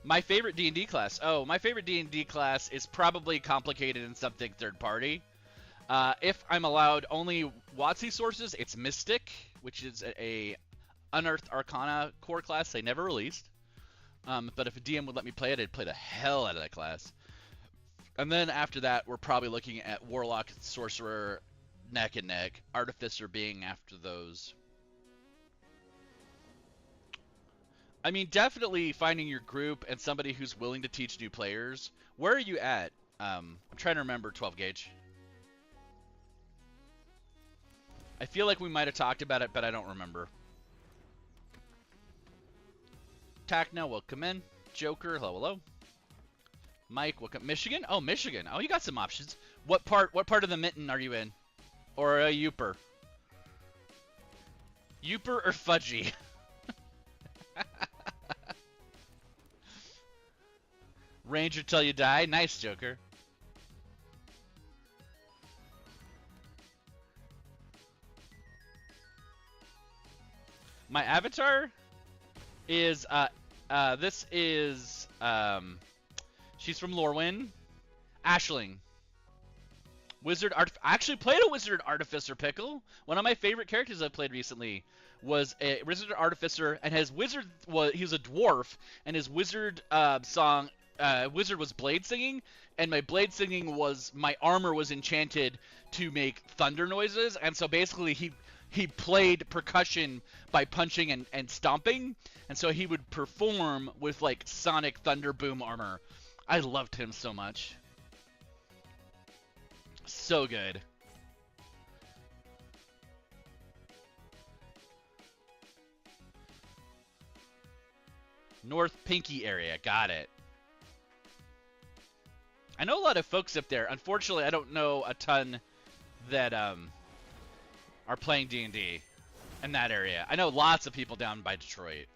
my favorite D&D class. Oh, my favorite D&D class is probably complicated and something third party. If I'm allowed only WotC sources, it's Mystic, which is a Unearthed Arcana core class they never released. But if a DM would let me play it, I'd play the hell out of that class. And then after that, we're probably looking at Warlock, Sorcerer, neck and neck. Artificer being after those. I mean, definitely finding your group and somebody who's willing to teach new players. Where are you at? I'm trying to remember 12 gauge. I feel like we might have talked about it, but I don't remember. Tacna, welcome in. Joker, hello, hello. Mike, welcome. Michigan? Oh, Michigan. Oh, you got some options. What part of the mitten are you in? Or a Youper? Youper or Fudgy? Ranger till you die. Nice, Joker. My avatar is this is she's from Lorwyn. Aisling. Wizard Art. I actually played a Wizard Artificer Pickle. One of my favorite characters I've played recently was a Wizard Artificer, and his wizard was he was a dwarf, and his wizard song wizard was blade singing, and my blade singing was my armor was enchanted to make thunder noises, and so basically he played percussion by punching and stomping, and so he would perform with like sonic thunder boom armor. I loved him so much. So good. North Pinky area, got it. I know a lot of folks up there. Unfortunately, I don't know a ton that are playing D&D in that area. I know lots of people down by Detroit.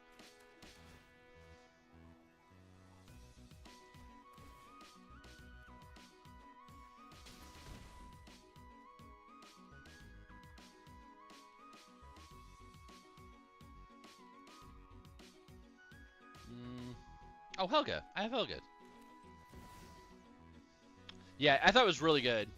Oh, Helga. I have Helga. Yeah, I thought it was really good.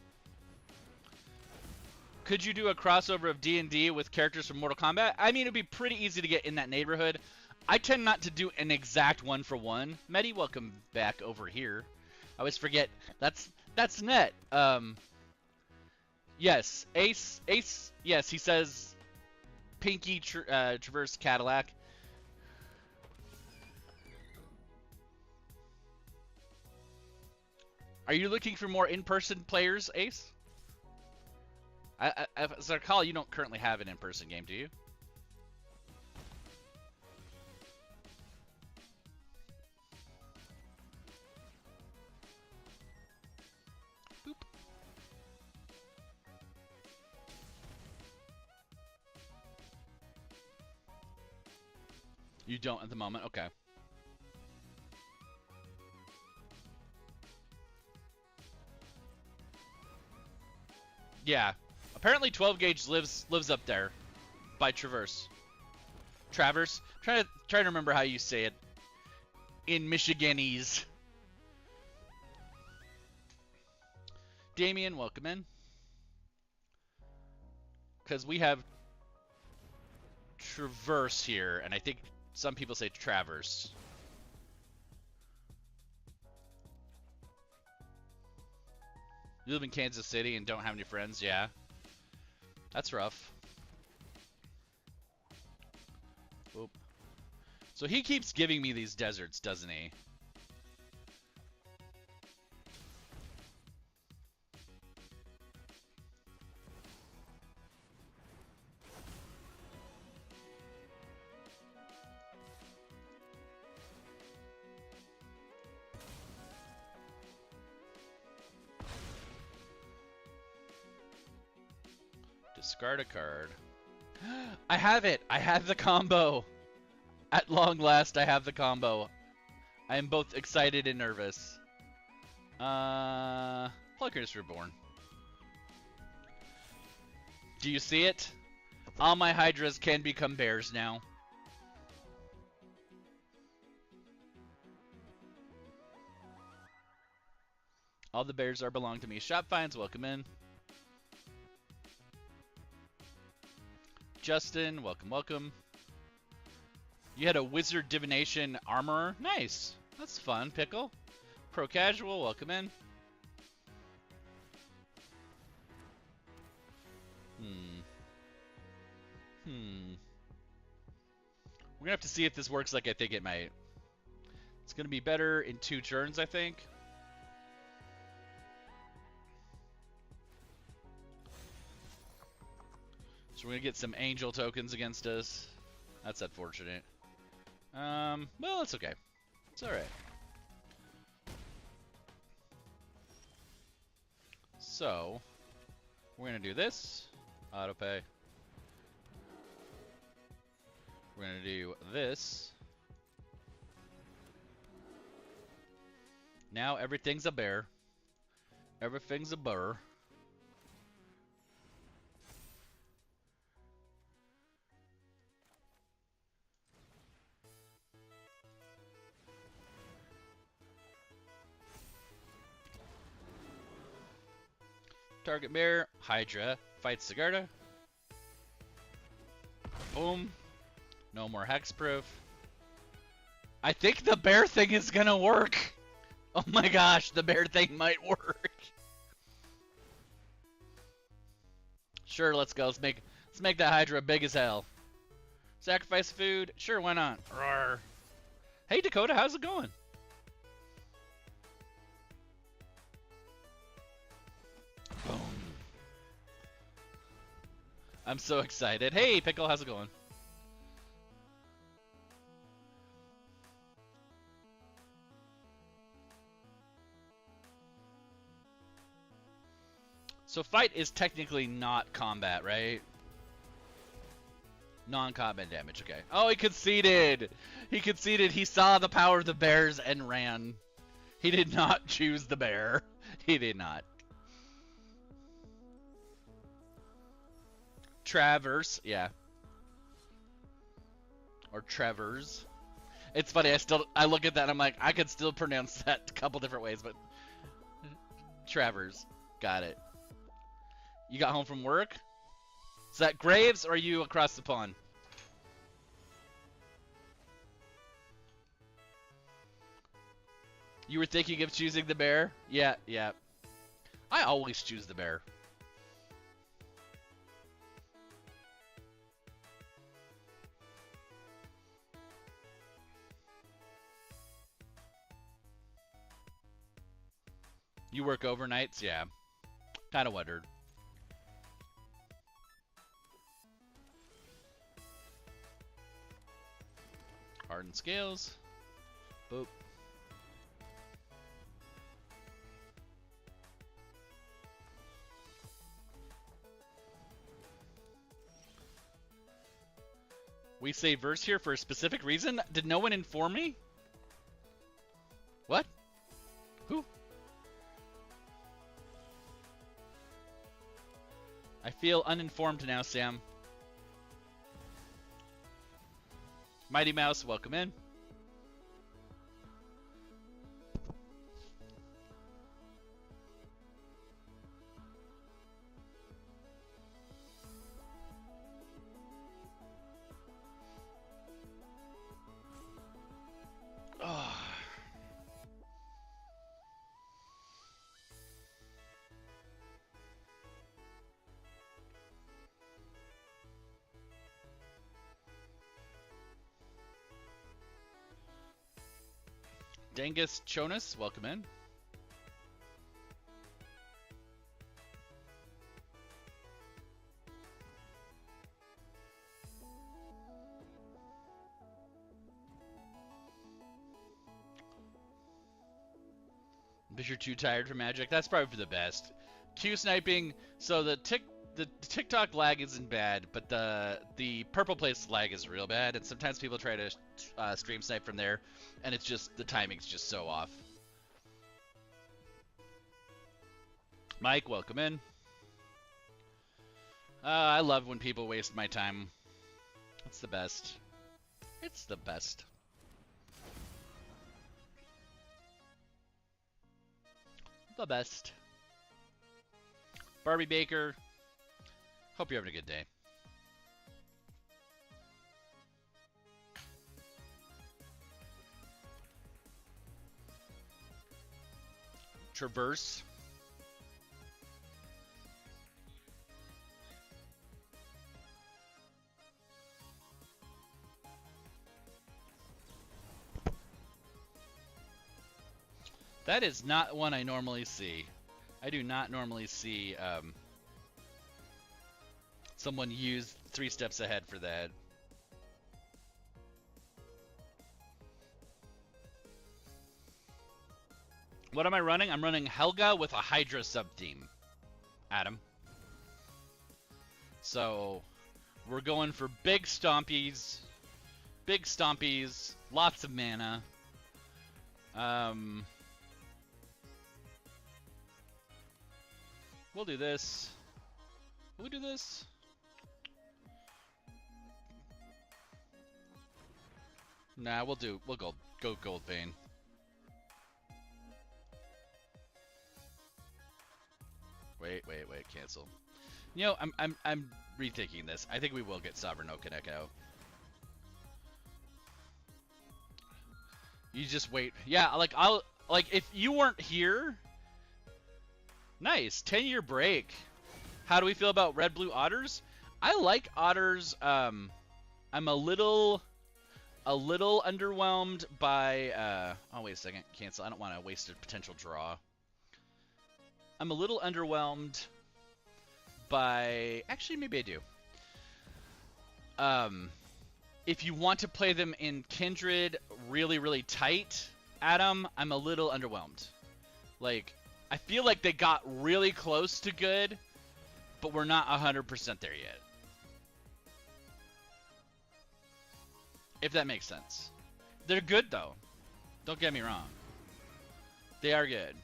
Could you do a crossover of D&D with characters from Mortal Kombat? I mean, it'd be pretty easy to get in that neighborhood. I tend not to do an exact one-for-one. Medi, welcome back over here. I always forget. That's Net. Yes, Ace. Yes, he says Pinky Traverse Cadillac. Are you looking for more in-person players, Ace? As I recall, you don't currently have an in-person game, do you? Boop. You don't at the moment? Okay. Yeah. Apparently 12 gauge lives up there by Traverse. Traverse? Trying to remember how you say it in Michiganese. Damien, welcome in. Because we have Traverse here, and I think some people say Traverse. You live in Kansas City and don't have any friends? Yeah. That's rough. Oop. So he keeps giving me these deserts, doesn't he? Discard a card. I have it! I have the combo! At long last, I have the combo. I am both excited and nervous. Pluckers Reborn. Do you see it? All my Hydras can become bears now. All the bears are belong to me. Shop finds, welcome in. Justin, welcome, welcome. You had a Wizard Divination Armorer? Nice. That's fun, Pickle. Pro Casual, welcome in. We're gonna have to see if this works like I think it might. It's gonna be better in 2 turns, I think. So we're gonna get some angel tokens against us. That's unfortunate. Well, it's okay. It's alright. So, we're gonna do this. Autopay. We're gonna do this. Now everything's a bear. Everything's a burr. Target bear, Hydra, fights Sigarda. Boom. No more hexproof. I think the bear thing is gonna work. Oh my gosh, the bear thing might work. Sure, let's go. Let's make that Hydra big as hell. Sacrifice food? Sure, why not? Roar. Hey Dakota, how's it going? Boom. I'm so excited. Hey Pickle, how's it going? So fight is technically not combat, right? Non-combat damage, okay. Oh, he conceded! He conceded. He saw the power of the bears and ran. He did not choose the bear. He did not. Traverse, yeah. Or Travers. It's funny. I look at that and I'm like, I could still pronounce that a couple different ways, but Travers, got it. You got home from work? Is that Graves or are you across the pond? You were thinking of choosing the bear? Yeah, yeah. I always choose the bear. You work overnights? Yeah. Kind of wondered. Hardened scales. Boop. We say verse here for a specific reason? Did no one inform me? What? Who? I feel uninformed now, Sam. Mighty Mouse, welcome in. Oh. Dangus Chonas, welcome in. Because you're too tired for Magic? That's probably for the best. Q sniping, so the TikTok lag isn't bad, but the purple place lag is real bad, and sometimes people try to stream snipe from there, and it's just, the timing's just so off. Mike, welcome in. I love when people waste my time. It's the best. It's the best. The best. Barbie Baker, hope you're having a good day. Traverse. That is not one I normally see. I do not normally see someone use 3 steps ahead for that. What am I running? I'm running Helga with a Hydra sub-team, Adam. So, we're going for big stompies, lots of mana. We'll do this. Will we do this? Nah, we'll go Gold Vein. Wait, cancel. You know, I'm rethinking this. I think we will get Sovereign Okinek out. You just wait. Yeah, like if you weren't here. Nice, 10-year break. How do we feel about Red Blue Otters? I like Otters. I'm a little underwhelmed by. Oh wait a second, cancel. I don't want to waste a potential draw. I'm a little underwhelmed by. Actually, maybe I do. If you want to play them in Kindred really tight, Adam, I'm a little underwhelmed. Like, I feel like they got really close to good, but we're not 100% there yet. If that makes sense. They're good, though. Don't get me wrong. They are good.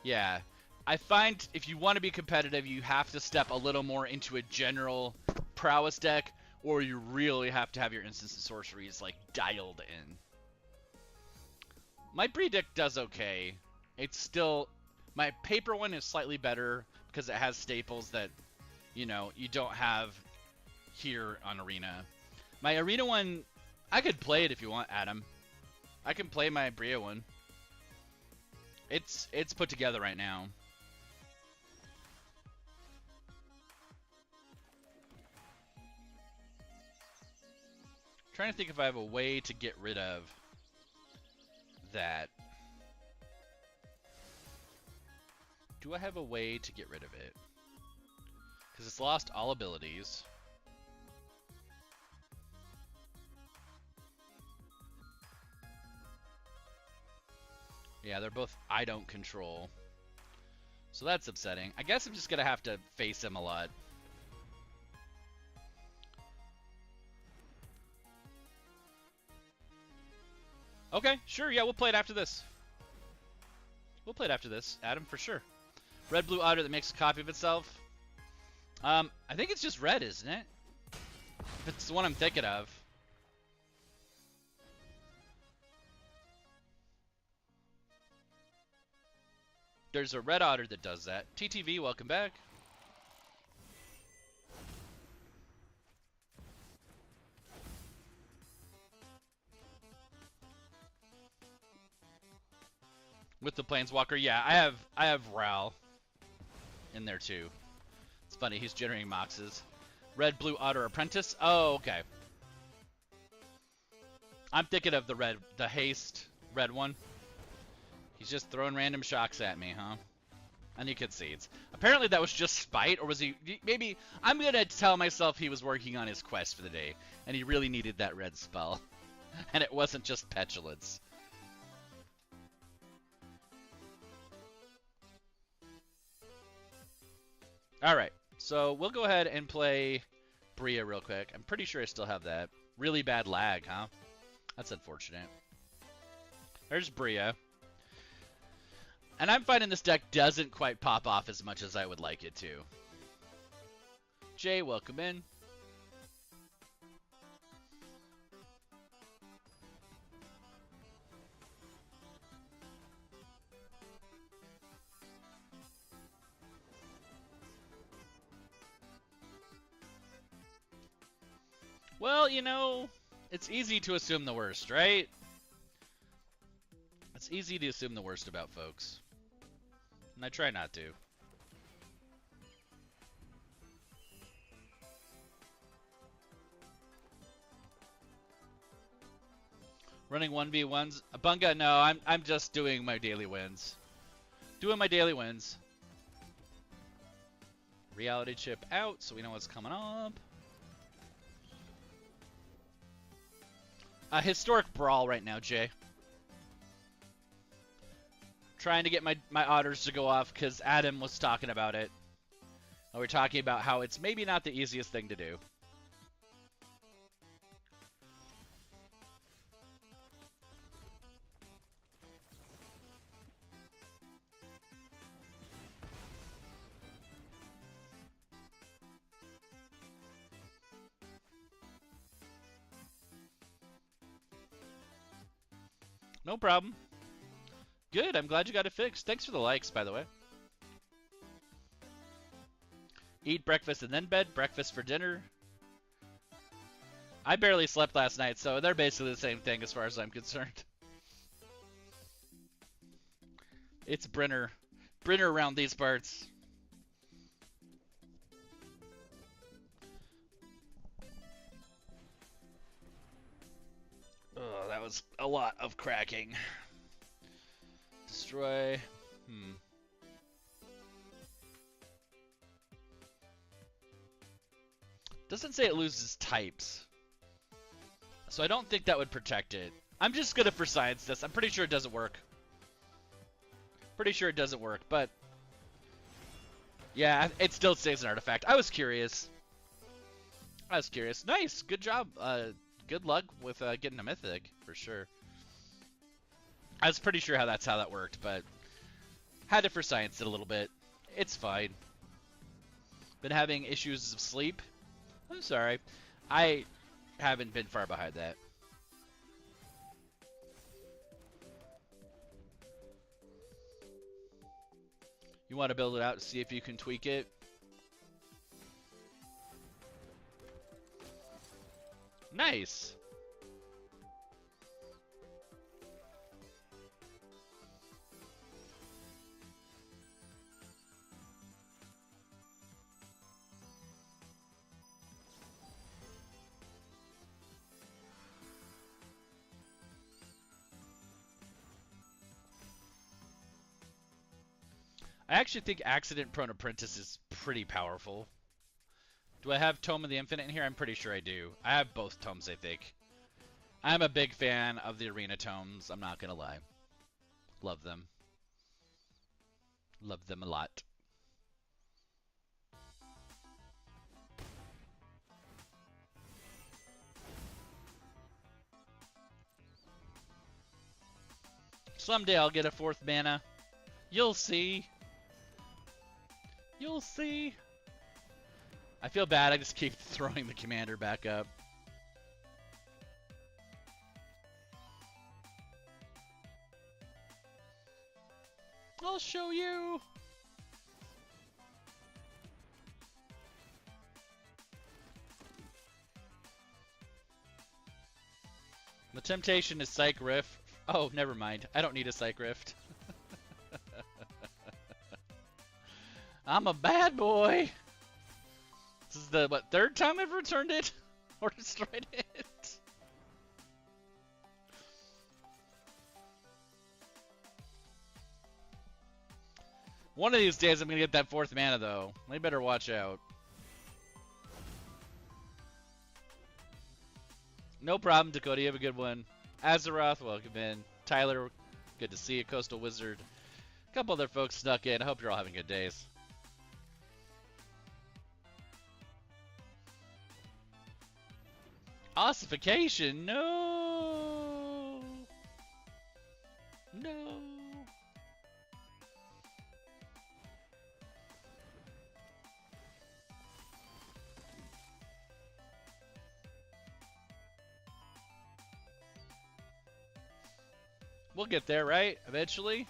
Yeah. I find if you want to be competitive, you have to step a little more into a general prowess deck or you really have to have your instants and sorceries like dialed in. My Bree deck does okay. It's still, my paper one is slightly better because it has staples that, you know, you don't have here on Arena. My Arena one, I could play it if you want, Adam. I can play my Bria one. It's put together right now. Trying to think if I have a way to get rid of that. Do I have a way to get rid of it? Because it's lost all abilities. Yeah, they're both I don't control. So that's upsetting. I guess I'm just going to have to face him a lot. Okay, sure, yeah, we'll play it after this. We'll play it after this, Adam, for sure. Red Blue Otter that makes a copy of itself. I think it's just red, isn't it? If it's the one I'm thinking of. There's a red otter that does that. TTV, welcome back. With the Planeswalker, yeah, I have Ral in there too. It's funny, he's generating moxes. Red Blue Otter Apprentice. Oh, okay. I'm thinking of the haste red one. He's just throwing random shocks at me, huh? And he concedes. Apparently that was just spite, or was he... Maybe... I'm gonna tell myself he was working on his quest for the day, and he really needed that red spell. And it wasn't just petulance. Alright, so we'll go ahead and play Bria real quick. I'm pretty sure I still have that. Really bad lag, huh? That's unfortunate. There's Bria. And I'm finding this deck doesn't quite pop off as much as I would like it to. Jay, welcome in. Well, you know, it's easy to assume the worst, right? It's easy to assume the worst about folks. And I try not to. Running 1v1s. Bunga, no, I'm just doing my daily wins. Doing my daily wins. Reality chip out, so we know what's coming up. A historic brawl right now, Jay. Trying to get my otters to go off because Adam was talking about it. And we're talking about how it's maybe not the easiest thing to do. No problem. Good, I'm glad you got it fixed. Thanks for the likes, by the way. Eat breakfast and then bed. Breakfast for dinner. I barely slept last night, so they're basically the same thing as far as I'm concerned. It's Brenner. Brenner around these parts. Oh, that was a lot of cracking. Destroy. Doesn't say it loses types. So I don't think that would protect it. I'm just gonna for science this. I'm pretty sure it doesn't work. Pretty sure it doesn't work, but... yeah, it still stays an artifact. I was curious. Nice, good job. Good luck with getting a mythic, for sure. I was pretty sure that's how that worked, but had to for science it a little bit. It's fine. Been having issues of sleep. I'm sorry. I haven't been far behind that. You want to build it out to see if you can tweak it? Nice. I actually think Accident Prone Apprentice is pretty powerful. Do I have Tome of the Infinite in here? I'm pretty sure I do. I have both tomes, I think. I'm a big fan of the Arena tomes, I'm not gonna lie. Love them. Love them a lot. Someday I'll get a 4th mana. You'll see. You'll see. I feel bad, I just keep throwing the commander back up. I'll show you. The temptation is Psych Rift. Oh, never mind. I don't need a Psych Rift. I'm a bad boy. This is the, what, 3rd time I've returned it? Or destroyed it? One of these days I'm going to get that 4th mana, though. I better watch out. No problem, Dakota. You have a good one. Azeroth, welcome in. Tyler, good to see you. Coastal Wizard. A couple other folks snuck in. I hope you're all having good days. Ossification? No! No! We'll get there, right? Eventually?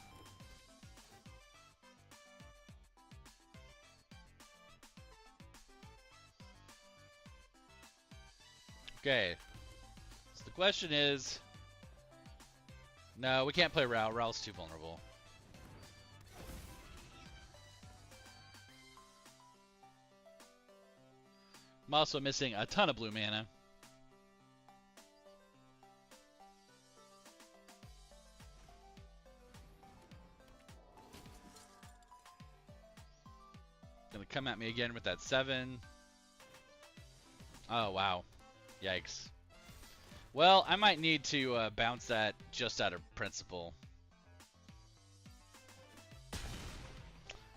Okay. So the question is... No, we can't play Rao. Rao's too vulnerable. I'm also missing a ton of blue mana. Gonna come at me again with that 7. Oh, wow. Yikes. Well, I might need to bounce that just out of principle.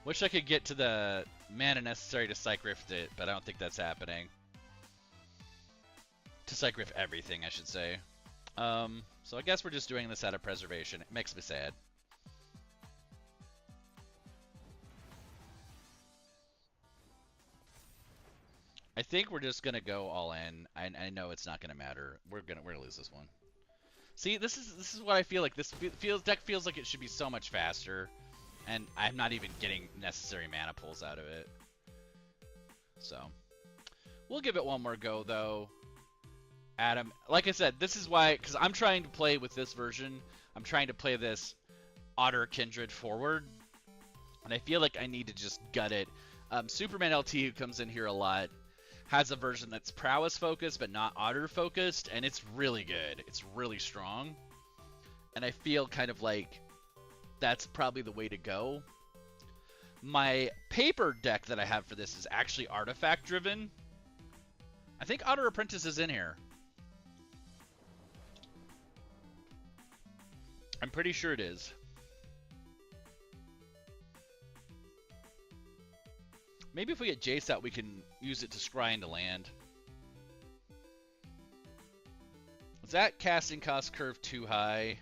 Wish I could get to the mana necessary to Psych Rift it, but I don't think that's happening. To Psych Rift everything, I should say. So I guess we're just doing this out of preservation. It makes me sad. I think we're just gonna go all in. I know it's not gonna matter. We're gonna lose this one. See, this is what I feel like. This deck feels like it should be so much faster, and I'm not even getting necessary mana pulls out of it. So we'll give it one more go though. Adam, like I said, this is why, because I'm trying to play with this version. I'm trying to play this Otter Kindred forward, and I feel like I need to just gut it. Superman LT, who comes in here a lot, has a version that's prowess focused but not otter focused, and it's really good. It's really strong, and I feel kind of like that's probably the way to go. My paper deck that I have for this is actually artifact driven. I think Otter Apprentice is in here. I'm pretty sure it is. Maybe if we get Jace out, we can use it to scry into land. Is that casting cost curve too high?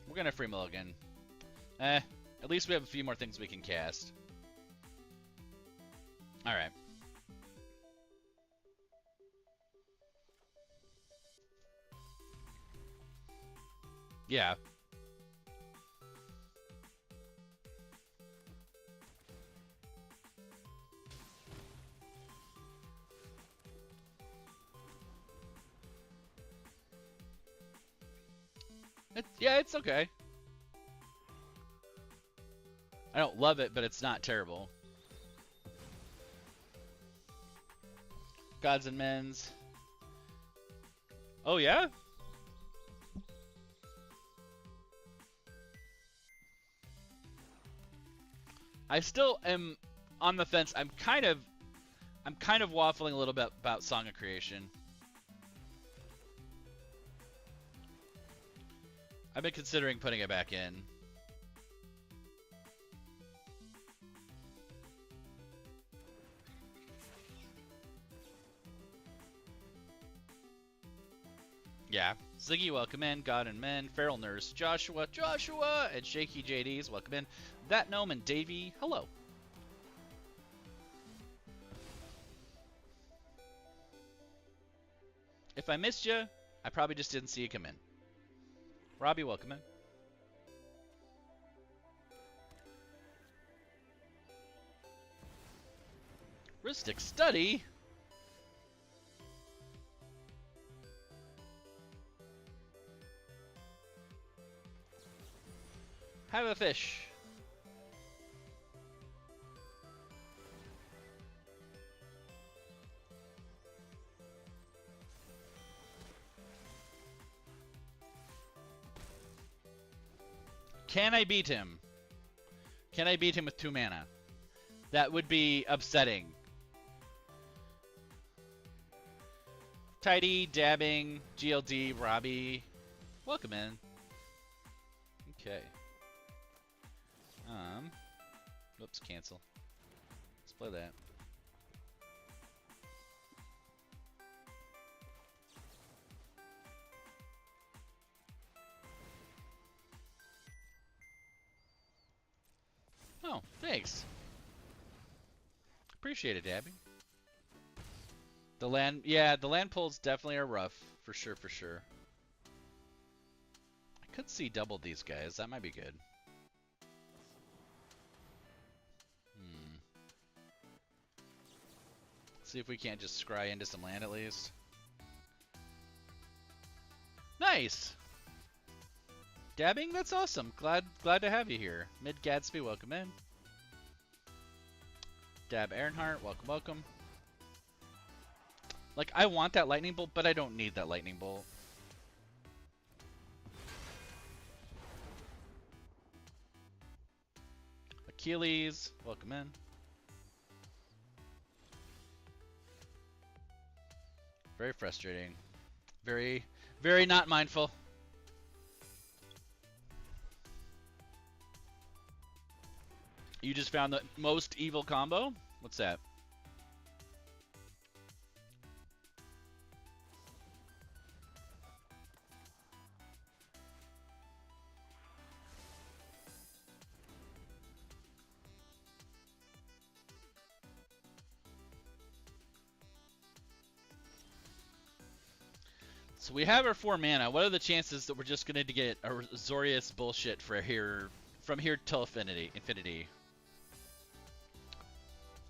We're going to free mulligan. At least we have a few more things we can cast. All right. Yeah. Yeah, it's okay. I don't love it, but it's not terrible. Gods and Men's. Oh, yeah? I still am on the fence. I'm kind of waffling a little bit about Song of Creation. I've been considering putting it back in. Yeah. Ziggy, welcome in. God and Men, Feral Nurse, Joshua, and Shaky JDs, welcome in. That Gnome and Davey, hello. If I missed you, I probably just didn't see you come in. Robbie, welcome in. Ristic Study? Have a fish. Can I beat him? Can I beat him with 2 mana? That would be upsetting. Tidy, Dabbing, GLD, Robbie. Welcome in. Okay. Whoops, cancel. Let's play that. Oh, thanks. Appreciate it, Dabbing. The land, yeah, the land pulls definitely are rough, for sure, for sure. I could see double these guys. That might be good. See if we can't just scry into some land at least. Nice! Dabbing, that's awesome. Glad to have you here. Mid Gadsby, welcome in. Dab Earnhardt, welcome, welcome. Like, I want that lightning bolt, but I don't need that lightning bolt. Achilles, welcome in. Very frustrating. Very, very not mindful. You just found the most evil combo? What's that? So we have our 4 mana. What are the chances that we're just going to get a Zorius bullshit for here, from here till infinity?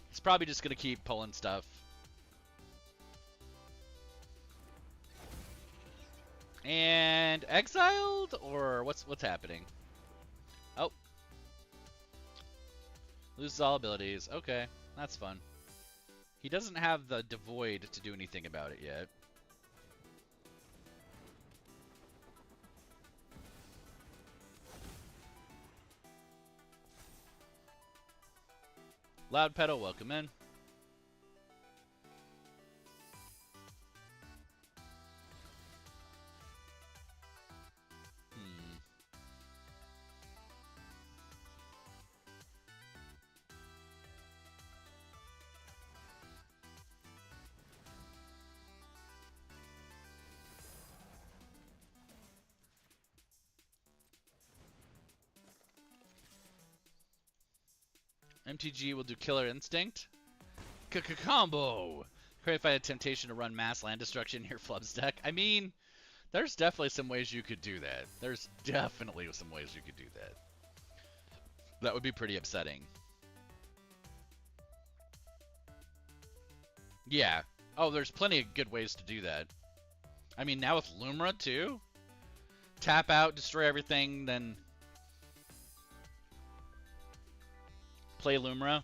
He's probably just going to keep pulling stuff. And exiled, or what's happening? Oh, loses all abilities. Okay, that's fun. He doesn't have the Devoid to do anything about it yet. Loud Pedal, welcome in. MTG will do Killer Instinct. Combo. Could find a temptation to run mass land destruction in your Flub's deck. I mean, there's definitely some ways you could do that. There's definitely some ways you could do that. That would be pretty upsetting. Yeah. Oh, there's plenty of good ways to do that. I mean, now with Lumra, too? Tap out, destroy everything, then play Lumra.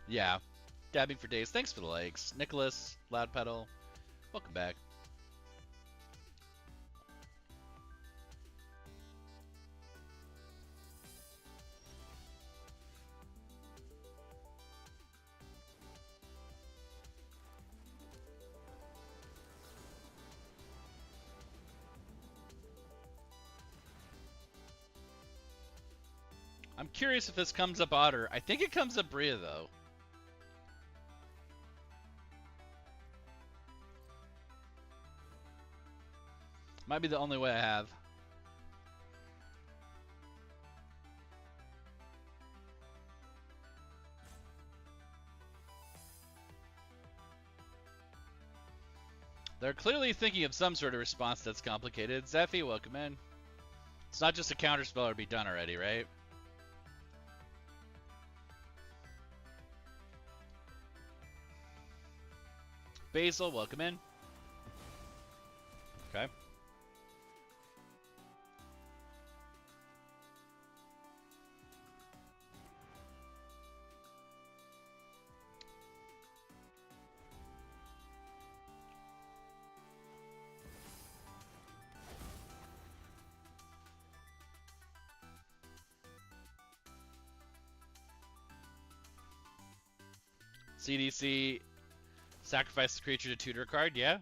Yeah. Dabbing for days. Thanks for the likes. Nicholas, Loud Pedal, welcome back. I'm curious if this comes up Otter. I think it comes up Bria, though. Might be the only way I have. They're clearly thinking of some sort of response that's complicated. Zephy, welcome in. It's not just a counterspell or be done already, right? Basil, welcome in. Okay. CDC, sacrifice the creature to tutor card, yeah?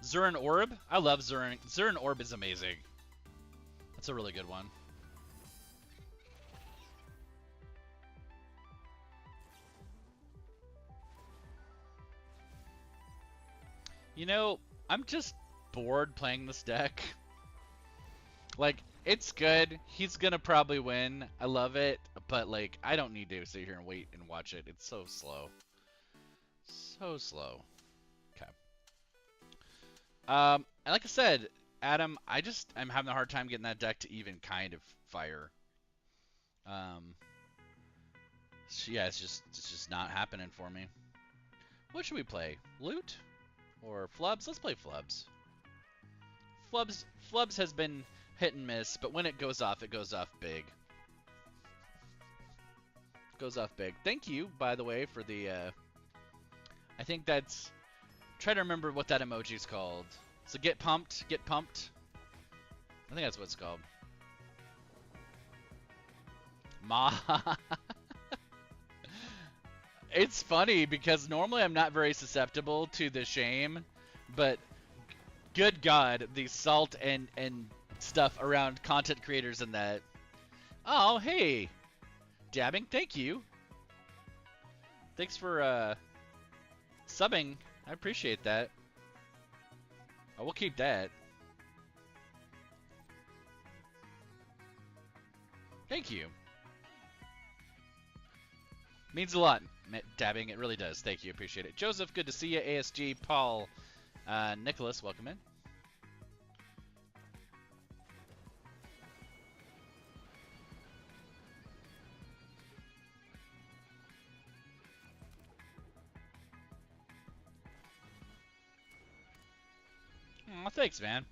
Zurin Orb? I love Zurin. Zurin Orb is amazing. That's a really good one. You know, I'm just bored playing this deck. Like, it's good. He's gonna probably win. I love it. But, like, I don't need to sit here and wait and watch it. It's so slow. So slow. And like I said, Adam, I'm having a hard time getting that deck to even kind of fire. So yeah, it's just not happening for me. What should we play? Loot or Flubs? Let's play Flubs. Flubs has been hit and miss, but when it goes off big. Goes off big. Thank you, by the way, for the. I think that's. Try to remember what that emoji's called. So get pumped. I think that's what it's called. Ma. It's funny because normally I'm not very susceptible to the shame, but good God, the salt and stuff around content creators and that. Oh, hey. Dabbing, thank you. Thanks for subbing. I appreciate that. Oh, we'll keep that. Thank you. Means a lot, Dabbing. It really does. Thank you. Appreciate it. Joseph, good to see you. ASG, Paul, Nicholas, welcome in. Oh, thanks, man.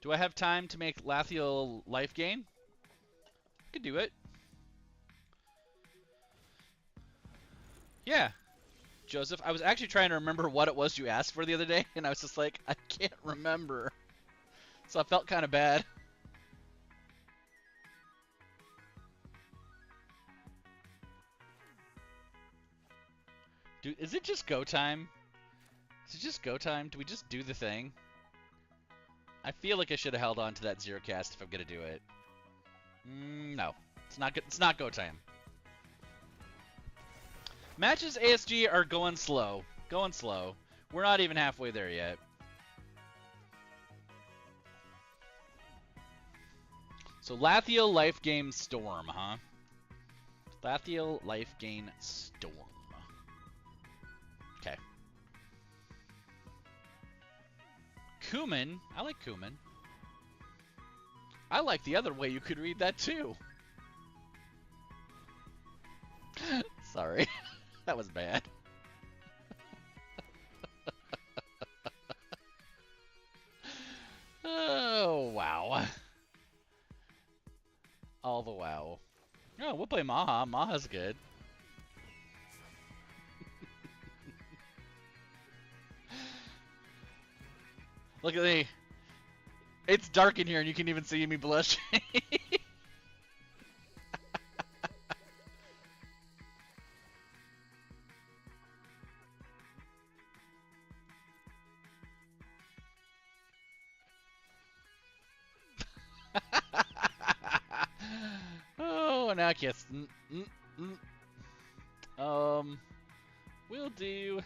Do I have time to make Lathiel life gain? I could do it. Yeah. Joseph, I was actually trying to remember what it was you asked for the other day, and I was just like, I can't remember. So I felt kind of bad. Dude, is it just go time? Is it just go time? Do we just do the thing? I feel like I should have held on to that zero cast if I'm gonna do it. No, it's not good. It's not go time. Matches ASG are going slow. Going slow. We're not even halfway there yet. So Lathiel life gain Storm, huh? Lathiel life gain Storm. Okay. Kumin. I like Kumin. I like the other way you could read that too. Sorry. That was bad. Oh, wow. All the wow. Oh, we'll play Maha. Maha's good. Look at me. It's dark in here and you can even see me blushing. Oh, now kiss. We'll do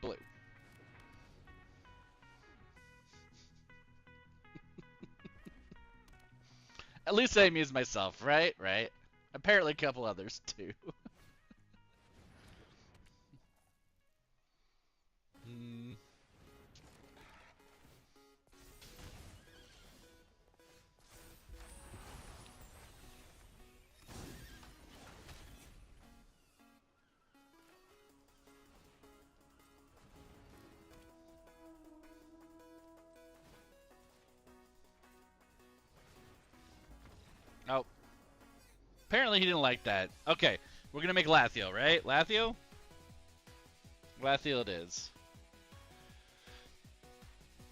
blue. At least I amuse myself, right? Right. Apparently a couple others too. Oh. Apparently he didn't like that. Okay, we're gonna make Lathiel, right? Lathiel? Lathiel it is.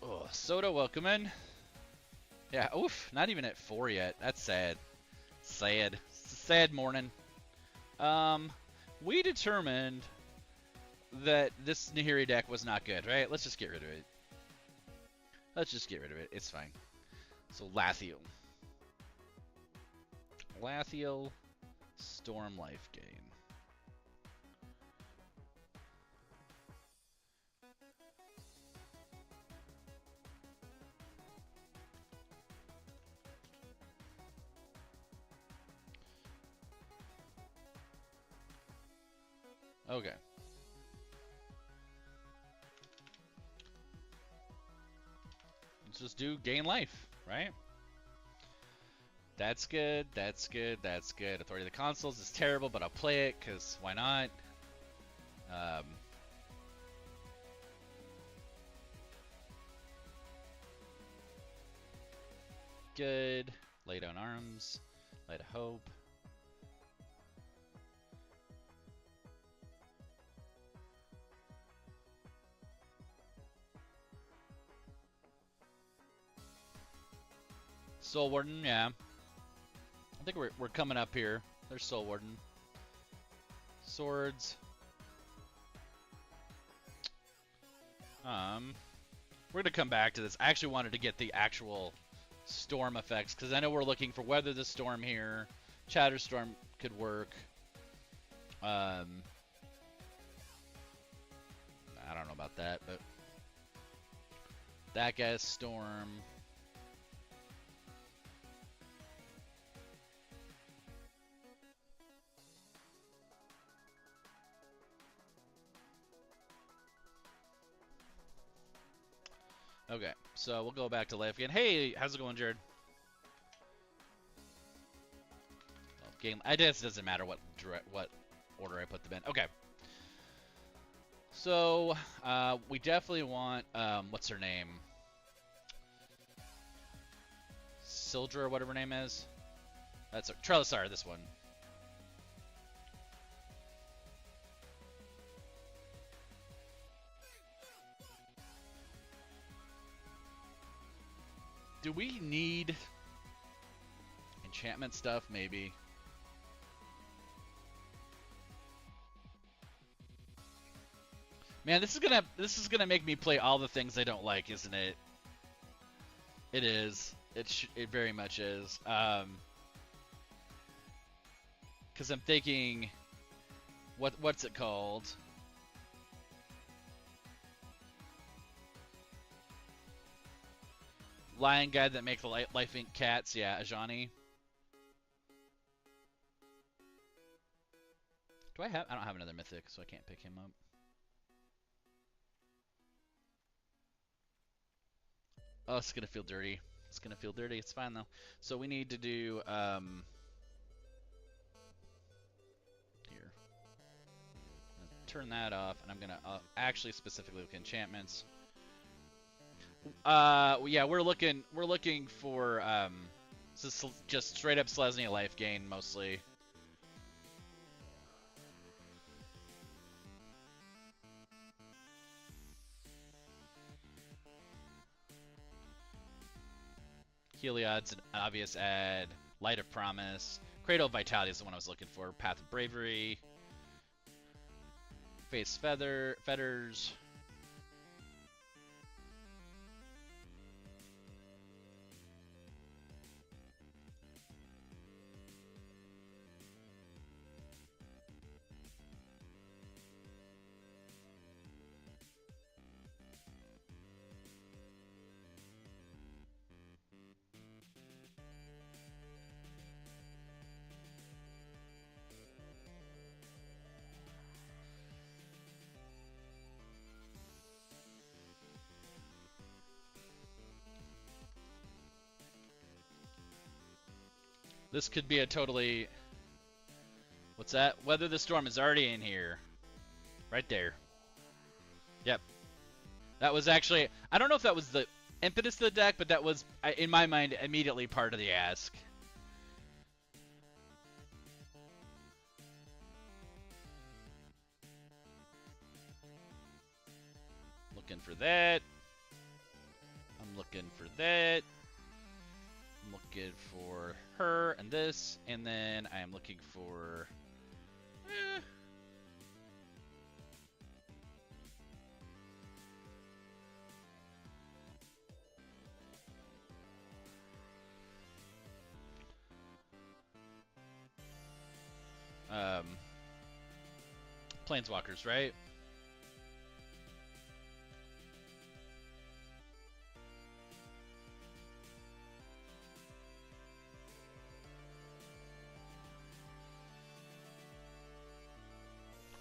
Oh, Soda, welcome in. Yeah, oof, not even at 4 yet. That's sad. Sad. It's a sad morning. We determined that this Nahiri deck was not good, right? Let's just get rid of it. Let's just get rid of it. It's fine. So Lathiel. Lathiel, Storm life gain. Okay. Let's just do gain life, right? That's good, that's good, that's good. Authority of the Consuls is terrible, but I'll play it, because why not? Good. Lay down arms. Light of hope. Soul Warden, yeah. I think we're coming up here. There's Soul Warden. Swords. We're gonna come back to this. I actually wanted to get the actual storm effects because I know we're looking for Weather the Storm here. Chatterstorm could work. I don't know about that, but that guy's Storm. Okay, so we'll go back to life again. Hey, how's it going, Jared? Well, game. I guess it doesn't matter what order I put them in. Okay. So we definitely want what's her name? Sildra or whatever her name is. That's Trelisar, this one. Do we need enchantment stuff? Maybe. Man, this is gonna make me play all the things I don't like, isn't it? It is. It very much is. Because I'm thinking, what's it called? Lion guy that make the Life Inc. cats, yeah, Ajani. I don't have another mythic, so I can't pick him up. Oh, it's gonna feel dirty. It's gonna feel dirty. It's fine though. So we need to do here. Turn that off, and I'm gonna actually specifically look at enchantments. Yeah, we're looking for just straight up Selesnya life gain mostly. Heliod's an obvious add. Light of Promise. Cradle of Vitality is the one I was looking for. Path of Bravery. Face Fetters. This could be a totally... What's that? Weather the Storm is already in here. Right there. Yep. That was actually... I don't know if that was the impetus of the deck, but that was, in my mind, immediately part of the ask. Looking for that. I'm looking for that. I'm looking for her and this, and then I am looking for... Planeswalkers, right?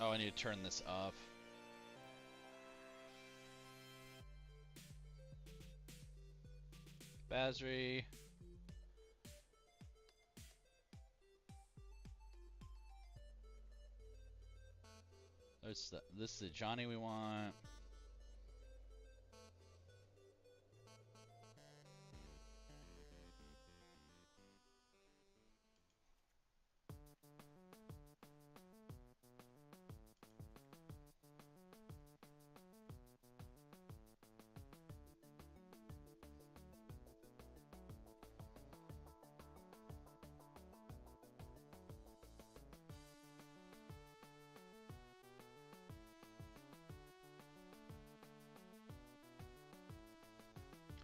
Oh, I need to turn this off. Basri. This is the Johnny we want.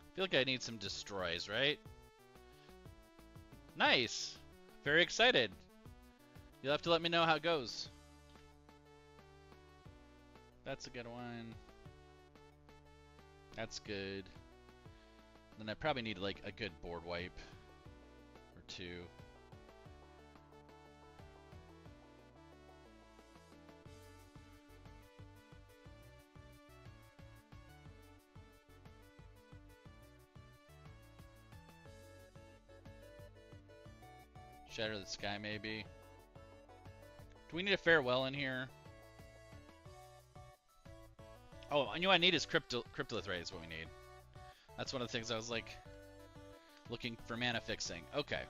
I feel like I need some destroys, right? Nice! Very excited. You'll have to let me know how it goes. That's a good one. That's good. Then I probably need like a good board wipe or two. Shatter the Sky, maybe. Do we need a Farewell in here? Oh, you know what I need is Cryptolith Ray is what we need. That's one of the things I was like... Looking for mana fixing. Okay.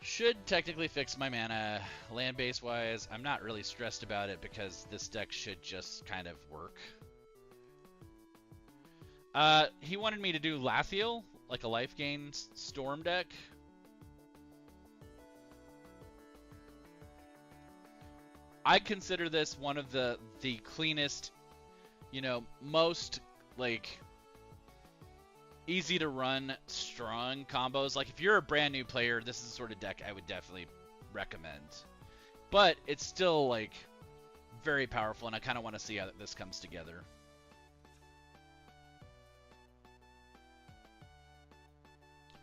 Should technically fix my mana land base wise. I'm not really stressed about it because this deck should just kind of work. He wanted me to do Lathiel, like a life gain storm deck. I consider this one of the cleanest, you know, most like easy to run, strong combos. Like if you're a brand new player, this is the sort of deck I would definitely recommend. But it's still like very powerful, and I kind of want to see how this comes together.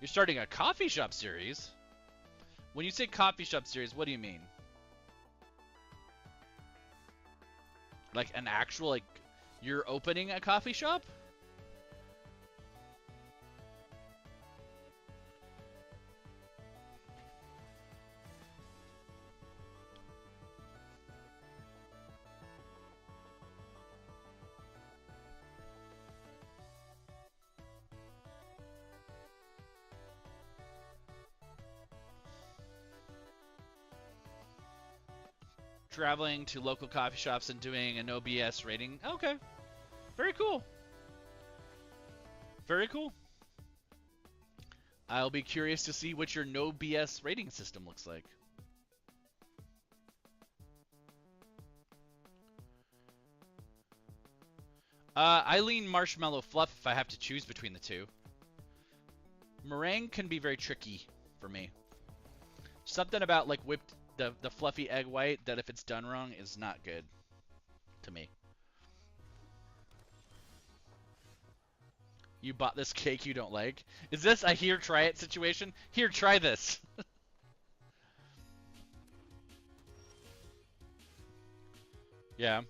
You're starting a coffee shop series? When you say coffee shop series, what do you mean? Like an actual, like, you're opening a coffee shop? Traveling to local coffee shops and doing a no BS rating. Okay. Very cool. Very cool. I'll be curious to see what your no BS rating system looks like. I lean Marshmallow Fluff if I have to choose between the two. Meringue can be very tricky for me. Something about like whipped the fluffy egg white that if it's done wrong is not good to me. You bought this cake you don't like? Is this a here try it situation? Here, try this. Yeah.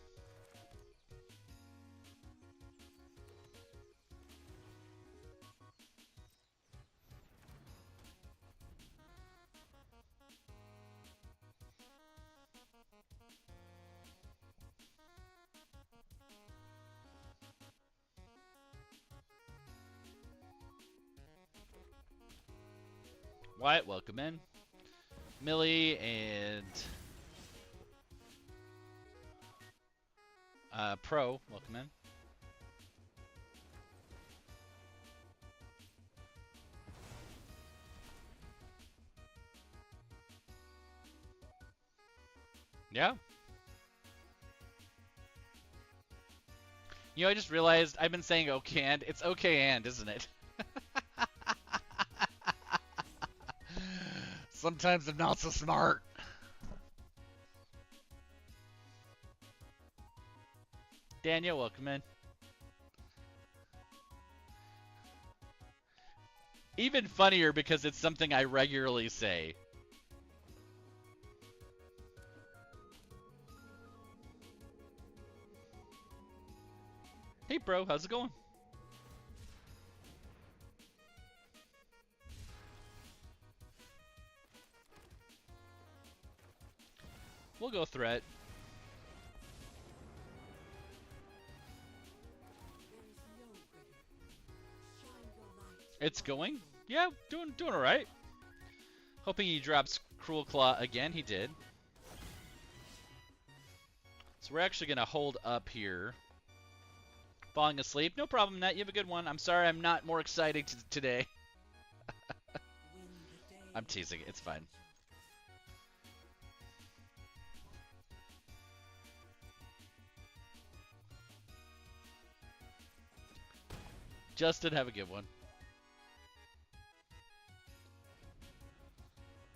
Wyatt, welcome in. Millie and Pro, welcome in. Yeah. You know, I just realized I've been saying okay and it's okay and, isn't it? Sometimes I'm not so smart. Daniel, welcome in. Even funnier because it's something I regularly say. Hey bro, how's it going? We'll go threat. It's going? Yeah, doing all right. Hoping he drops Cruel Claw again. He did. So we're actually gonna hold up here. Falling asleep, no problem. Nat, you have a good one. I'm sorry, I'm not more exciting today. I'm teasing. It's fine. Justin, have a good one.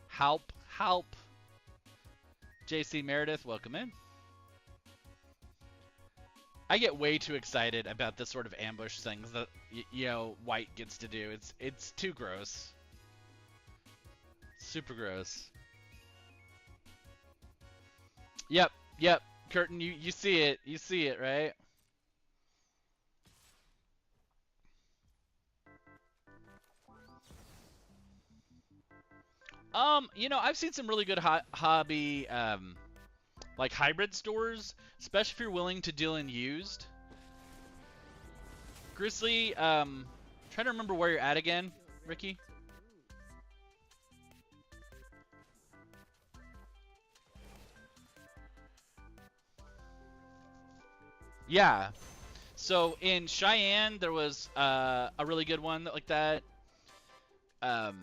Halp. JC Meredith, welcome in. I get way too excited about this sort of ambush things that you know White gets to do. It's too gross. Super gross. Yep. Curtin, you see it. You see it, right? You know, I've seen some really good hobby, like hybrid stores, especially if you're willing to deal in used. Grizzly, Try to remember where you're at again, Ricky. Yeah. So in Cheyenne, there was a really good one like that. Um,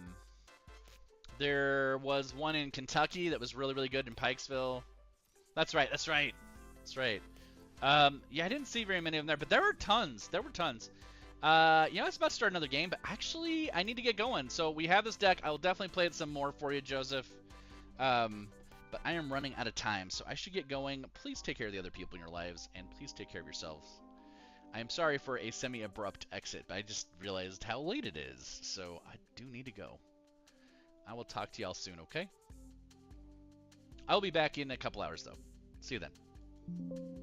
there was one in Kentucky that was really, really good in Pikesville. That's right. That's right. That's right. Yeah, I didn't see very many of them there, but there were tons. There were tons. You know, it's about to start another game, but actually, I need to get going. So we have this deck. I will definitely play it some more for you, Joseph. But I am running out of time, so I should get going. Please take care of the other people in your lives, and please take care of yourselves. I am sorry for a semi-abrupt exit, but I just realized how late it is, so I do need to go. I will talk to y'all soon, okay? I'll be back in a couple hours, though. See you then.